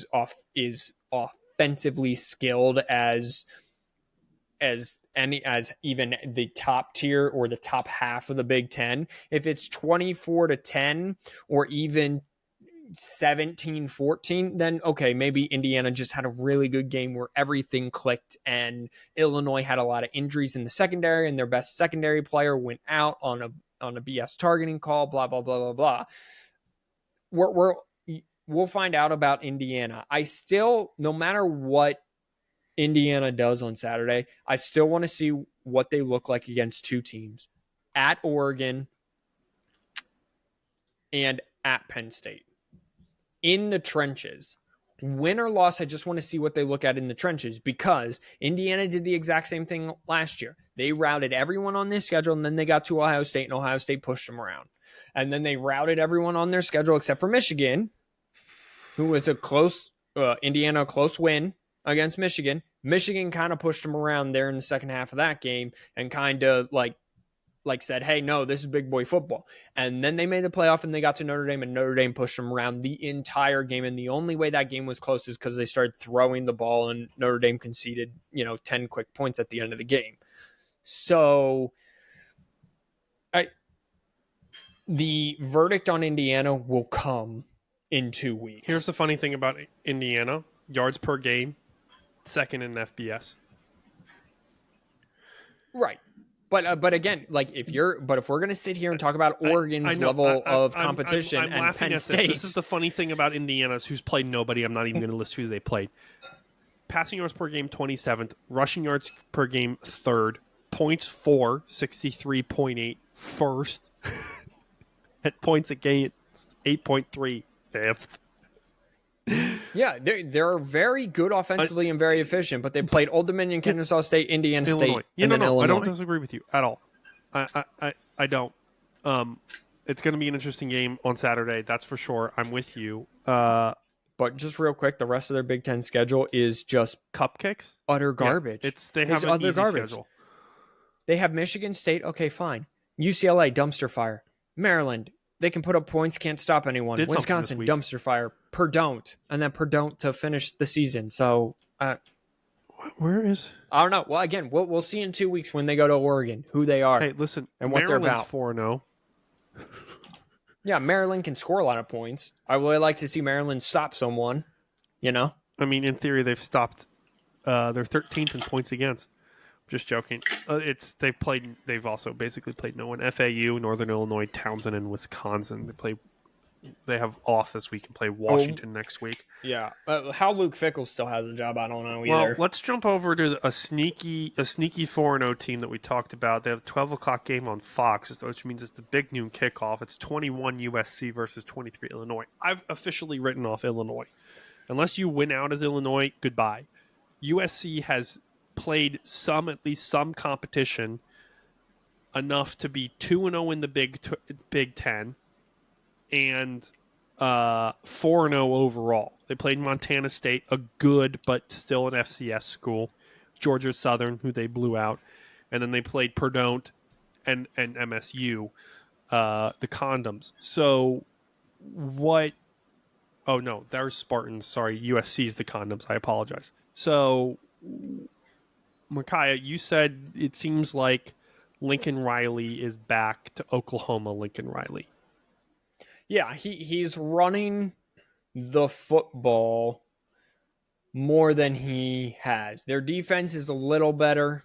is offensively skilled as even the top tier or the top half of the Big Ten. If it's 24-10 or even 17-14, then okay, maybe Indiana just had a really good game where everything clicked, and Illinois had a lot of injuries in the secondary, and their best secondary player went out on a BS targeting call. Blah blah blah blah blah. We'll find out about Indiana. I still, no matter what Indiana does on Saturday, I still want to see what they look like against 2 teams, at Oregon and at Penn State. In the trenches, win or loss, I just want to see what they look at in the trenches, because Indiana did the exact same thing last year. They routed everyone on their schedule, and then they got to Ohio State, and Ohio State pushed them around. And then they routed everyone on their schedule except for Michigan, who was a close win against Michigan. Michigan kind of pushed them around there in the second half of that game and kind of like said, hey, no, this is big boy football. And then they made the playoff and they got to Notre Dame, and Notre Dame pushed them around the entire game. And the only way that game was close is because they started throwing the ball, and Notre Dame conceded, 10 quick points at the end of the game. So the verdict on Indiana will come in 2 weeks. Here's the funny thing about Indiana: yards per game, second in FBS. Right. But again, if we're going to sit here and talk about Oregon's level of competition I'm and Penn State, this is the funny thing about Indiana, who's played nobody. I'm not even going to list who they played. Passing yards per game, 27th. Rushing yards per game, 3rd. Points for 63.8, first. At points against 8.3, 5th. Yeah, they're very good offensively and very efficient, but they played Old Dominion, Kennesaw State, Indiana State, and then Illinois. I don't disagree with you at all. I don't. It's going to be an interesting game on Saturday, that's for sure. I'm with you. But just real quick, the rest of their Big Ten schedule is just cupcakes, utter garbage. Yeah, they have an easy schedule. They have Michigan State, okay, fine. UCLA, dumpster fire. Maryland, they can put up points, can't stop anyone. Wisconsin, dumpster fire. Purdue, and then Purdue to finish the season. So, Where is? I don't know. Well, again, we'll see in 2 weeks when they go to Oregon who they are. Hey, listen, and what Maryland's they're about. 4-0. Yeah, Maryland can score a lot of points. I would like to see Maryland stop someone. I mean, in theory, they've stopped. They're 13th in points against. Just joking. They've also basically played no one. FAU, Northern Illinois, Townsend, and Wisconsin. They have off this week and play Washington next week. Yeah. How Luke Fickell still has a job, I don't know either. Well, let's jump over to a sneaky 4-0 team that we talked about. They have a 12 o'clock game on Fox, which means it's the big noon kickoff. It's 21 USC versus 23 Illinois. I've officially written off Illinois. Unless you win out as Illinois, goodbye. USC has played at least some competition enough to be 2-0 in the Big Ten and 4-0 overall. They played Montana State, a good but still an FCS school, Georgia Southern, who they blew out, and then they played Purdue and MSU, the Condoms. So what? Oh no, they're Spartans. Sorry, USC's the Condoms. I apologize. So, Micaiah, you said it seems like Lincoln Riley is back to Oklahoma. Lincoln Riley. Yeah, he's running the football more than he has. Their defense is a little better.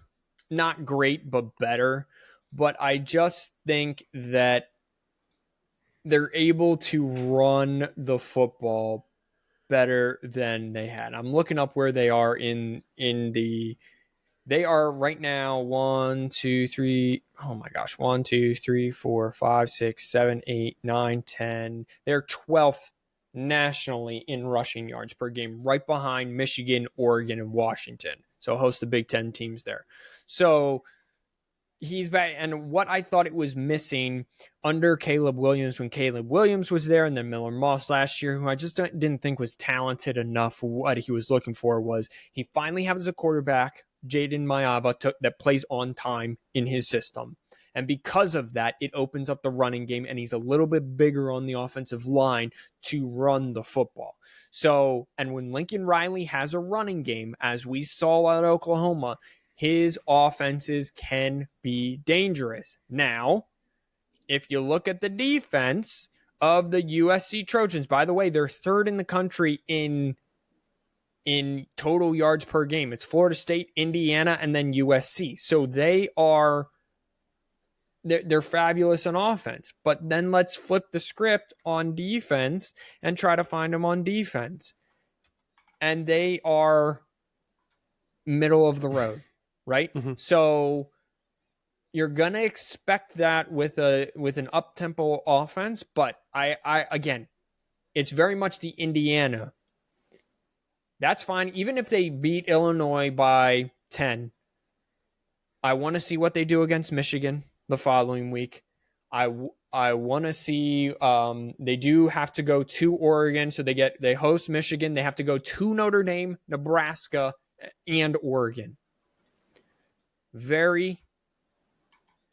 Not great, but better. But I just think that they're able to run the football better than they had. I'm looking up where they are in the. They are right now 1, 2, 3. Oh my gosh, 1, 2, 3, 4, 5, 6, 7, 8, 9, 10. They're 12th nationally in rushing yards per game, right behind Michigan, Oregon, and Washington. So a host of Big Ten teams there. So he's back. And what I thought it was missing under Caleb Williams when Caleb Williams was there, and then Miller Moss last year, who I just didn't think was talented enough. What he was looking for was he finally has a quarterback, Jaden Mayava, that plays on time in his system. And because of that, it opens up the running game, and he's a little bit bigger on the offensive line to run the football. So, and when Lincoln Riley has a running game, as we saw at Oklahoma, his offenses can be dangerous. Now, if you look at the defense of the USC Trojans, by the way, they're third in the country in total yards per game. It's Florida State, Indiana, and then USC. So they're fabulous on offense. But then let's flip the script on defense and try to find them on defense. And they are middle of the road, right? Mm-hmm. So you're going to expect that with an up-tempo offense, but I again, it's very much the Indiana. That's fine. Even if they beat Illinois by 10, I want to see what they do against Michigan the following week. I want to see they do have to go to Oregon, so they host Michigan. They have to go to Notre Dame, Nebraska, and Oregon. Very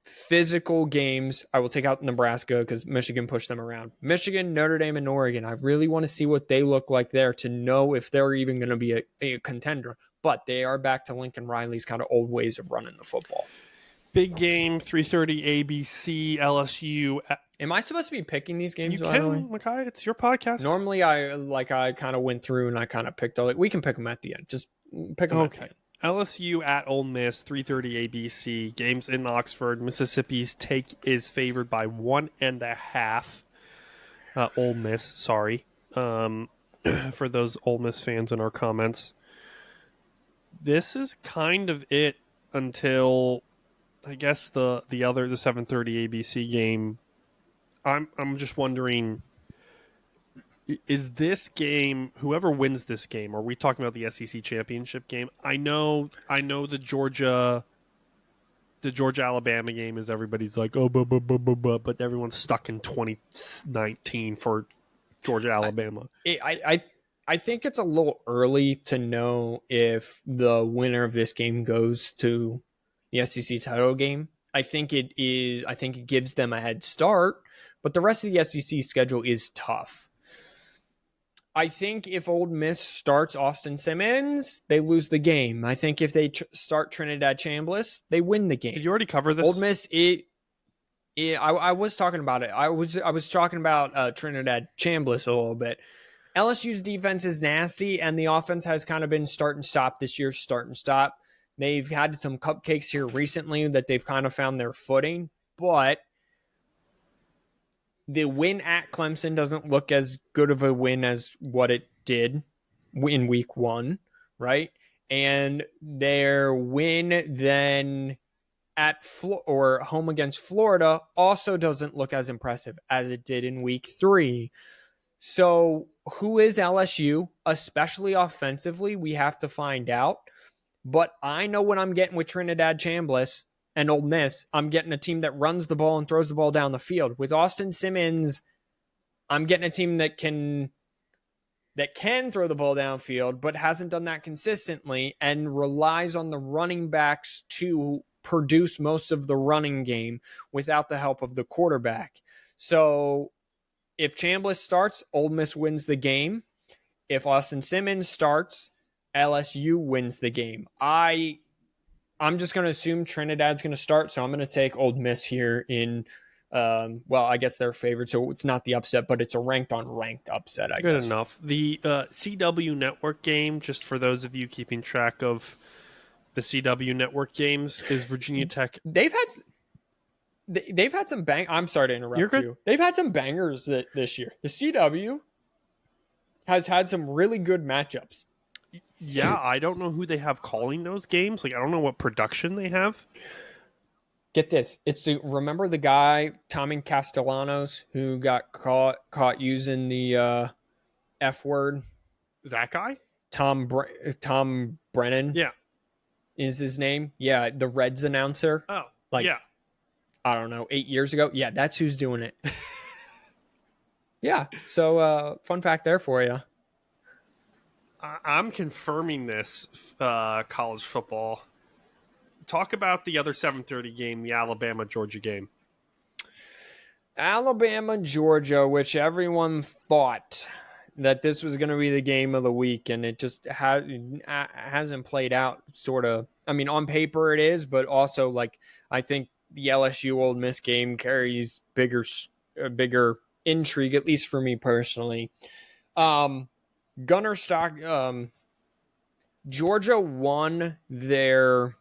physical games. I will take out Nebraska because Michigan pushed them around. Michigan, Notre Dame, and Oregon. I really want to see what they look like there to know if they're even going to be a contender. But they are back to Lincoln Riley's kind of old ways of running the football. Big game, 3:30 ABC, LSU. Am I supposed to be picking these games? You can, Makai. It's your podcast. Normally, I kind of went through and I kind of picked all. We can pick them at the end. Just pick them at the end. LSU at Ole Miss, 3:30 ABC. Games in Oxford. Mississippi's take is favored by 1.5. Ole Miss, sorry. For those Ole Miss fans in our comments. This is kind of it until, I guess, the 7:30 ABC game. I'm just wondering, is this game, whoever wins this game, are we talking about the SEC championship game? I know the Georgia Alabama game is everybody's like, oh, but everyone's stuck in 2019 for Georgia Alabama. I think it's a little early to know if the winner of this game goes to the SEC title game. I think it gives them a head start, but the rest of the SEC schedule is tough. I think if Ole Miss starts Austin Simmons, they lose the game. I think if they start Trinidad Chambliss, they win the game. Did you already cover this? Ole Miss, I was talking about it. I was talking about Trinidad Chambliss a little bit. LSU's defense is nasty, and the offense has kind of been start and stop this year, start and stop. They've had some cupcakes here recently that they've kind of found their footing, but the win at Clemson doesn't look as good of a win as what it did in week 1, right? And their win then at or home against Florida also doesn't look as impressive as it did in week 3. So who is LSU, especially offensively? We have to find out. But I know what I'm getting with Trinidad Chambliss and Ole Miss. I'm getting a team that runs the ball and throws the ball down the field. With Austin Simmons, I'm getting a team that can throw the ball downfield, but hasn't done that consistently and relies on the running backs to produce most of the running game without the help of the quarterback. So if Chambliss starts, Ole Miss wins the game. If Austin Simmons starts, LSU wins the game. I'm just going to assume Trinidad's going to start, so I'm going to take Ole Miss here in, I guess they're favored, so it's not the upset, but it's a ranked on ranked upset, I guess. Good enough. The CW Network game, just for those of you keeping track of the CW Network games, is Virginia Tech. They've had some I'm sorry to interrupt you. They've had some bangers this year. The CW has had some really good matchups. Yeah, I don't know who they have calling those games. Like, I don't know what production they have. Get this. Remember the guy, Tommy Castellanos, who got caught using the F word? That guy? Tom Brennan. Yeah. Is his name? Yeah, the Reds announcer. Oh, yeah. I don't know, 8 years ago. Yeah, that's who's doing it. Yeah. So, fun fact there for you. I'm confirming this, college football. Talk about the other 7:30 game, the Alabama-Georgia game. Alabama-Georgia, which everyone thought that this was going to be the game of the week, and it just hasn't played out, sort of. I mean, on paper it is, but also, like, I think the LSU Ole Miss game carries bigger intrigue, at least for me personally. Georgia won their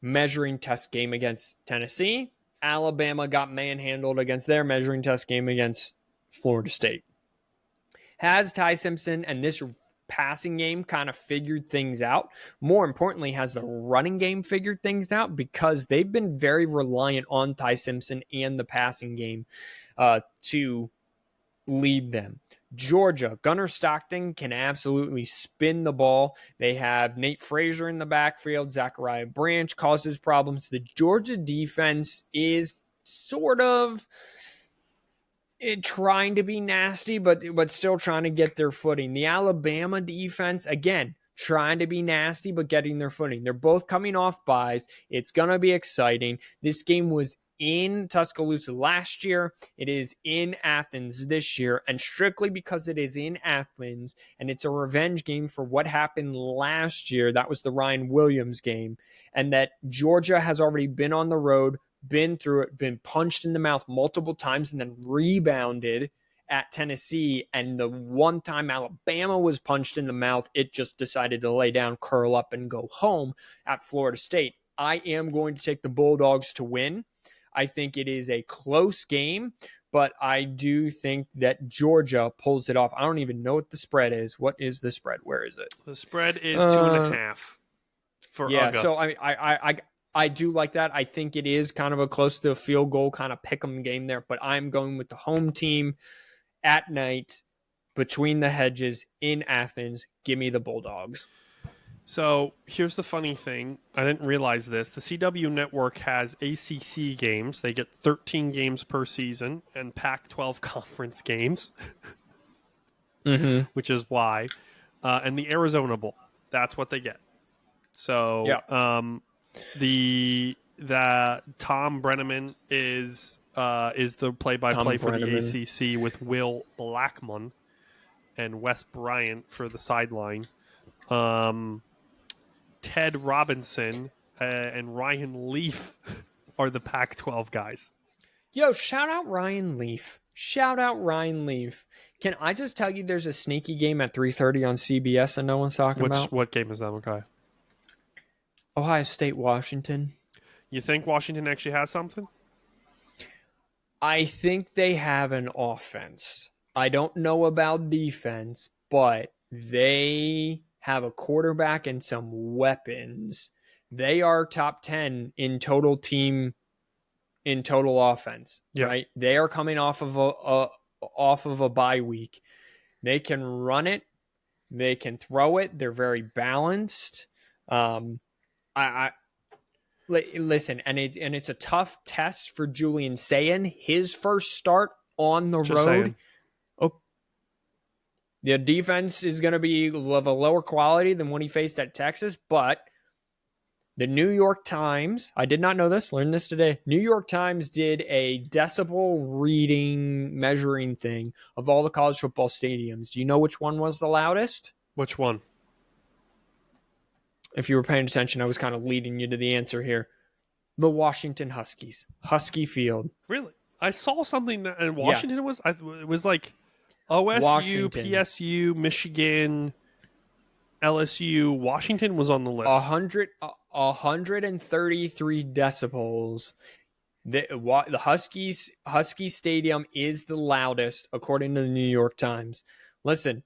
measuring test game against Tennessee. Alabama got manhandled against their measuring test game against Florida State. Has Ty Simpson and this passing game kind of figured things out? More importantly, has the running game figured things out? Because they've been very reliant on Ty Simpson and the passing game to lead them. Georgia, Gunnar Stockton can absolutely spin the ball. They have Nate Frazier in the backfield. Zachariah Branch causes problems. The Georgia defense is sort of trying to be nasty, but still trying to get their footing. The Alabama defense, again, trying to be nasty, but getting their footing. They're both coming off buys. It's going to be exciting. This game was in Tuscaloosa last year. It is in Athens this year, and strictly because it is in Athens and it's a revenge game for what happened last year, that was the Ryan Williams game, and that Georgia has already been on the road, been through it, been punched in the mouth multiple times, and then rebounded at Tennessee. And the one time Alabama was punched in the mouth, it just decided to lay down, curl up, and go home at Florida State. I am going to take the Bulldogs to win. I think it is a close game, but I do think that Georgia pulls it off. I don't even know what the spread is. What is the spread? Where is it? The spread is 2.5 for UGA. So I do like that. I think it is kind of a close to a field goal kind of pick'em game there, but I'm going with the home team at night between the hedges in Athens. Give me the Bulldogs. So here's the funny thing. I didn't realize this. The CW Network has ACC games. They get 13 games per season and Pac-12 conference games, which is why. And the Arizona Bowl. That's what they get. So the Tom Brenneman is the play-by-play for the ACC with Will Blackmon. and Wes Bryant for the sideline. Ted Robinson and Ryan Leaf are the Pac-12 guys. Yo, shout out Ryan Leaf. Shout out Ryan Leaf. Can I just tell you there's a sneaky game at 3:30 on CBS that no one's talking about? What game is that, okay? Ohio State, Washington. You think Washington actually has something? I think they have an offense. I don't know about defense, but they have a quarterback and some weapons. They are top 10 in total offense, right? They are coming off of a bye week. They can run it. They can throw it. They're very balanced. Listen, and it's a tough test for Julian Sayin. His first start on the road. Saying. Oh, the defense is going to be of a lower quality than what he faced at Texas, but the New York Times, I did not know this, learned this today. New York Times did a decibel measuring thing of all the college football stadiums. Do you know which one was the loudest? Which one? If you were paying attention, I was kind of leading you to the answer here. The Washington Huskies. Husky Field. Really? I saw something that in Washington it was like OSU, Washington. PSU, Michigan, LSU. Washington was on the list. 133 decibels. The Husky Stadium is the loudest, according to the New York Times. Listen,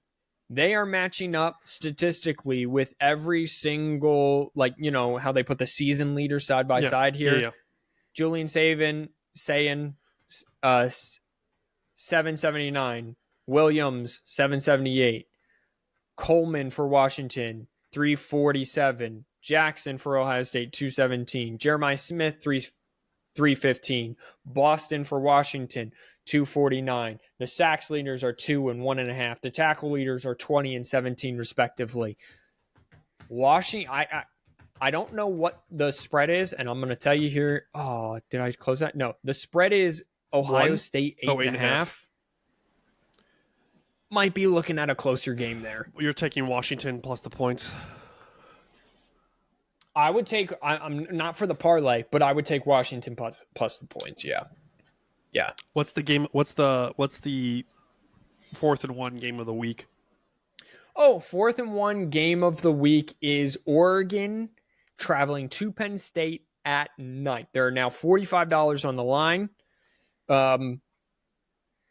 they are matching up statistically with every single, like, you know, how they put the season leaders side by side here. Yeah. Julian Sayin, 779. Williams, 778. Coleman for Washington, 347. Jackson for Ohio State, 217. Jeremiah Smith, 315. Boston for Washington, 249. The sacks leaders are 2 and 1.5. The tackle leaders are 20 and 17 respectively. Washington, I don't know what the spread is, and I'm going to tell you here. Oh, did I close that? No, the spread is Ohio State 8.5. Might be looking at a closer game there. You're taking Washington plus the points. I would take. I'm not for the parlay, but I would take Washington plus the points. Yeah. What's the game? What's the 4th and 1 game of the week? Oh, 4th and 1 game of the week is Oregon traveling to Penn State at night. There are now $45 on the line.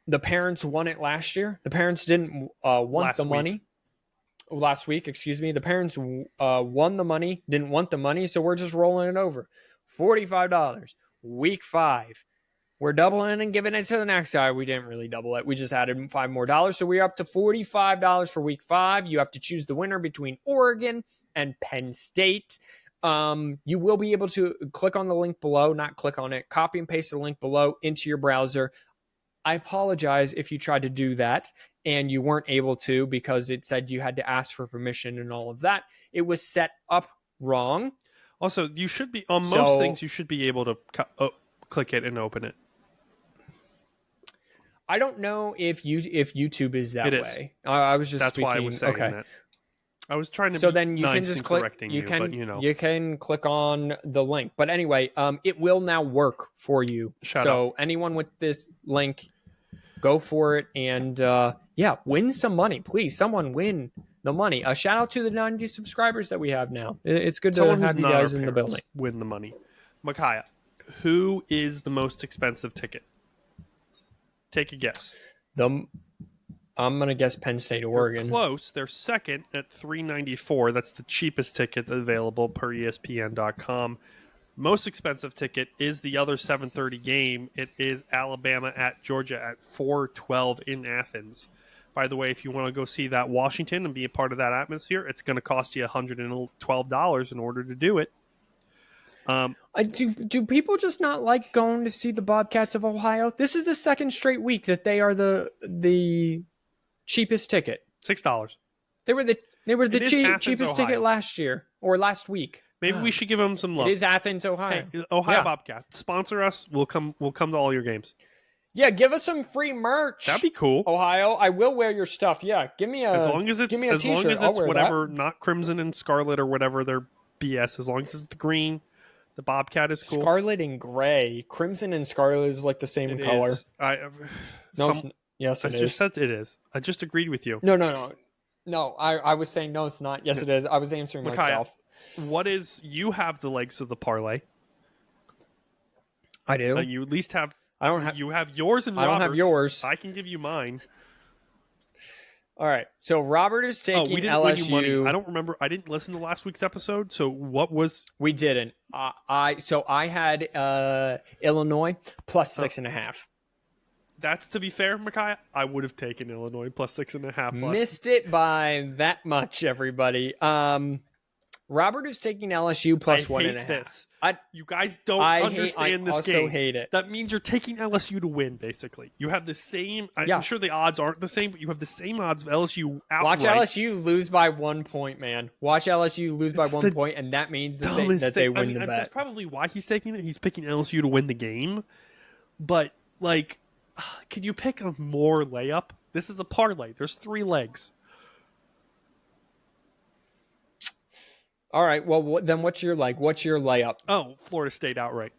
The parents won it last year. The parents didn't want the money. Last week, excuse me. The parents won the money, didn't want the money, so we're just rolling it over. $45, week 5. We're doubling it and giving it to the next guy. We didn't really double it. We just added $5 more. So we're up to $45 for week 5. You have to choose the winner between Oregon and Penn State. You will be able to click on the link below, not click on it, copy and paste the link below into your browser. I apologize if you tried to do that and you weren't able to because it said you had to ask for permission and all of that. It was set up wrong. Also, you should be on most things. You should be able to click it and open it. I don't know if YouTube is that way. I was just that's speaking. Why I was saying that. I was trying to. So be then you nice can just and click. correcting You can but, you know. You can click on the link. But anyway, it will now work for you. Shut up. Anyone with this link, go for it and win some money, please. Someone win the money. A shout out to the 90 subscribers that we have now. It's good to have you guys in the building. Win the money. Micaiah, who is the most expensive ticket? Take a guess. I'm gonna guess Penn State, Oregon. You're close. They're second at $394. That's the cheapest ticket available per ESPN.com. Most expensive ticket is the other 7:30 game. It is Alabama at Georgia at $412 in Athens. By the way, if you want to go see that Washington and be a part of that atmosphere, it's going to cost you $112 in order to do it. Do people just not like going to see the Bobcats of Ohio? This is the second straight week that they are the cheapest ticket. $6. They were the cheapest Ohio. ticket last year or last week. Maybe we should give them some love. It is Athens, Ohio. Hey, Ohio Bobcats, sponsor us. We'll come to all your games. Yeah, give us some free merch. That'd be cool. Ohio, I will wear your stuff. Yeah, give me a As long as it's whatever, that. not crimson and scarlet or whatever their BS. As long as it's the green, the Bobcat is cool. Scarlet and gray, crimson and scarlet is like the same color. Yes, I just said it is. I just agreed with you. No. I was saying no, it's not. Yes, it is. I was answering myself. You have the legs of the parlay. I do. You at least have. I don't have. You have yours and I Robert's. don't have yours. I can give you mine. All right. So Robert is taking we didn't LSU. win you money. I don't remember. I didn't listen to last week's episode. So what was? We didn't. I had Illinois plus 6.5. That's, to be fair, Micaiah, I would have taken Illinois plus 6.5. Missed it by that much, everybody. Robert is taking LSU plus 1.5. This. You guys don't understand this game. I also hate it. That means you're taking LSU to win, basically. You have the same. I'm sure the odds aren't the same, but you have the same odds of LSU outright. Watch LSU lose by 1 point, man. Watch LSU lose by 1 point, and that means that they win the bet. That's probably why he's taking it. He's picking LSU to win the game. But, can you pick a more layup? This is a parlay. There's 3 legs. All right. Well, then what's your layup? Oh, Florida State outright.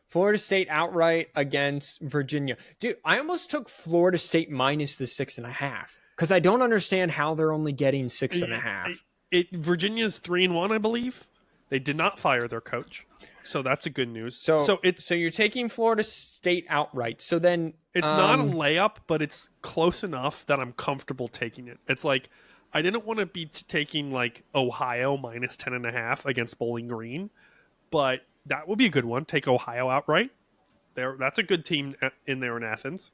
Florida State outright against Virginia. Dude, I almost took Florida State minus the 6.5 because I don't understand how they're only getting 6.5. Virginia's 3-1, I believe. They did not fire their coach. So that's a good news. So you're taking Florida State outright. So then it's not a layup, but it's close enough that I'm comfortable taking it. It's like I didn't want to be taking Ohio minus 10.5 against Bowling Green, but that would be a good one. Take Ohio outright. That's a good team in there in Athens.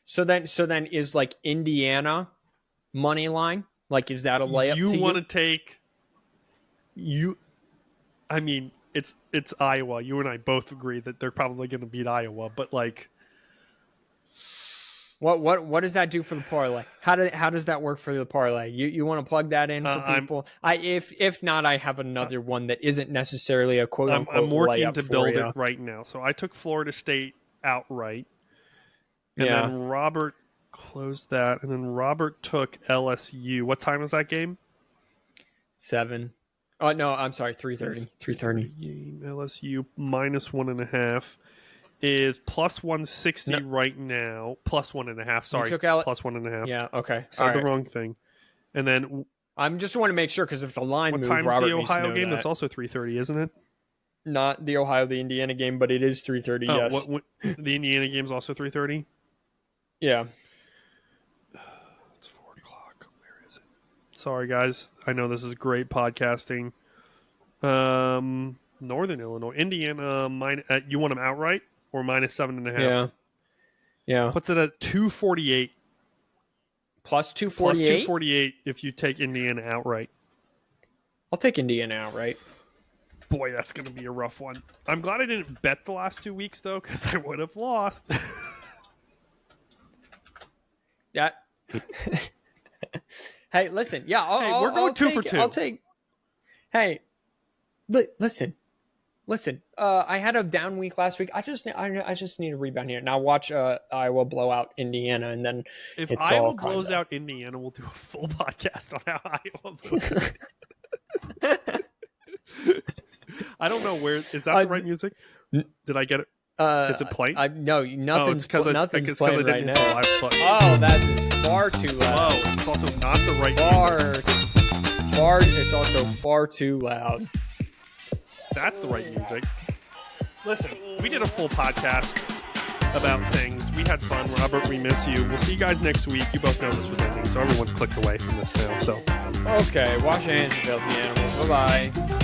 So then is Indiana money line? Is that a layup? You want to take you? I mean, it's Iowa. You and I both agree that they're probably going to beat Iowa, but what does that do for the parlay? How does that work for the parlay? You want to plug that in for people? If not, I have another one that isn't necessarily a quote unquote. I'm working layup to build it right now. So I took Florida State outright, and then Robert closed that, and then Robert took LSU. What time is that game? 7. Oh, no, I'm sorry, 3:30. 3:30. LSU minus 1.5 is plus 160 right now. Plus 1.5. Sorry, plus 1.5. Yeah, okay. Said the wrong thing. And then I just want to make sure because if the line moves, what time Robert is the needs to Ohio know game? that. That's also 3:30, isn't it? Not the the Indiana game, but it is 3:30. Yes. The Indiana game's also 3:30. Yeah. It's 4 o'clock. Where is it? Sorry, guys. I know this is great podcasting. Northern Illinois, Indiana. You want them outright or minus 7.5? Yeah. Puts it at 248. Plus 248. Plus 248 if you take Indiana outright. I'll take Indiana outright. Boy, that's going to be a rough one. I'm glad I didn't bet the last 2 weeks though, because I would have lost. Yeah. Hey, listen. Yeah, we're going 2 for 2. I'll take. Hey, listen. I had a down week last week. I just need a rebound here. Now watch Iowa blow out Indiana, and then if Iowa blows out Indiana, we'll do a full podcast on how Iowa blows. I don't know where is that the right music? Did I get it? Is it playing? No, nothing's playing right now. Oh, that is far too loud. Oh, it's also not the right music. It's also far too loud. That's the right music. Listen, we did a full podcast about things. We had fun. Robert, we miss you. We'll see you guys next week. You both know this was ending, so everyone's clicked away from this now. So, okay, wash your hands, you filthy animals. Bye-bye.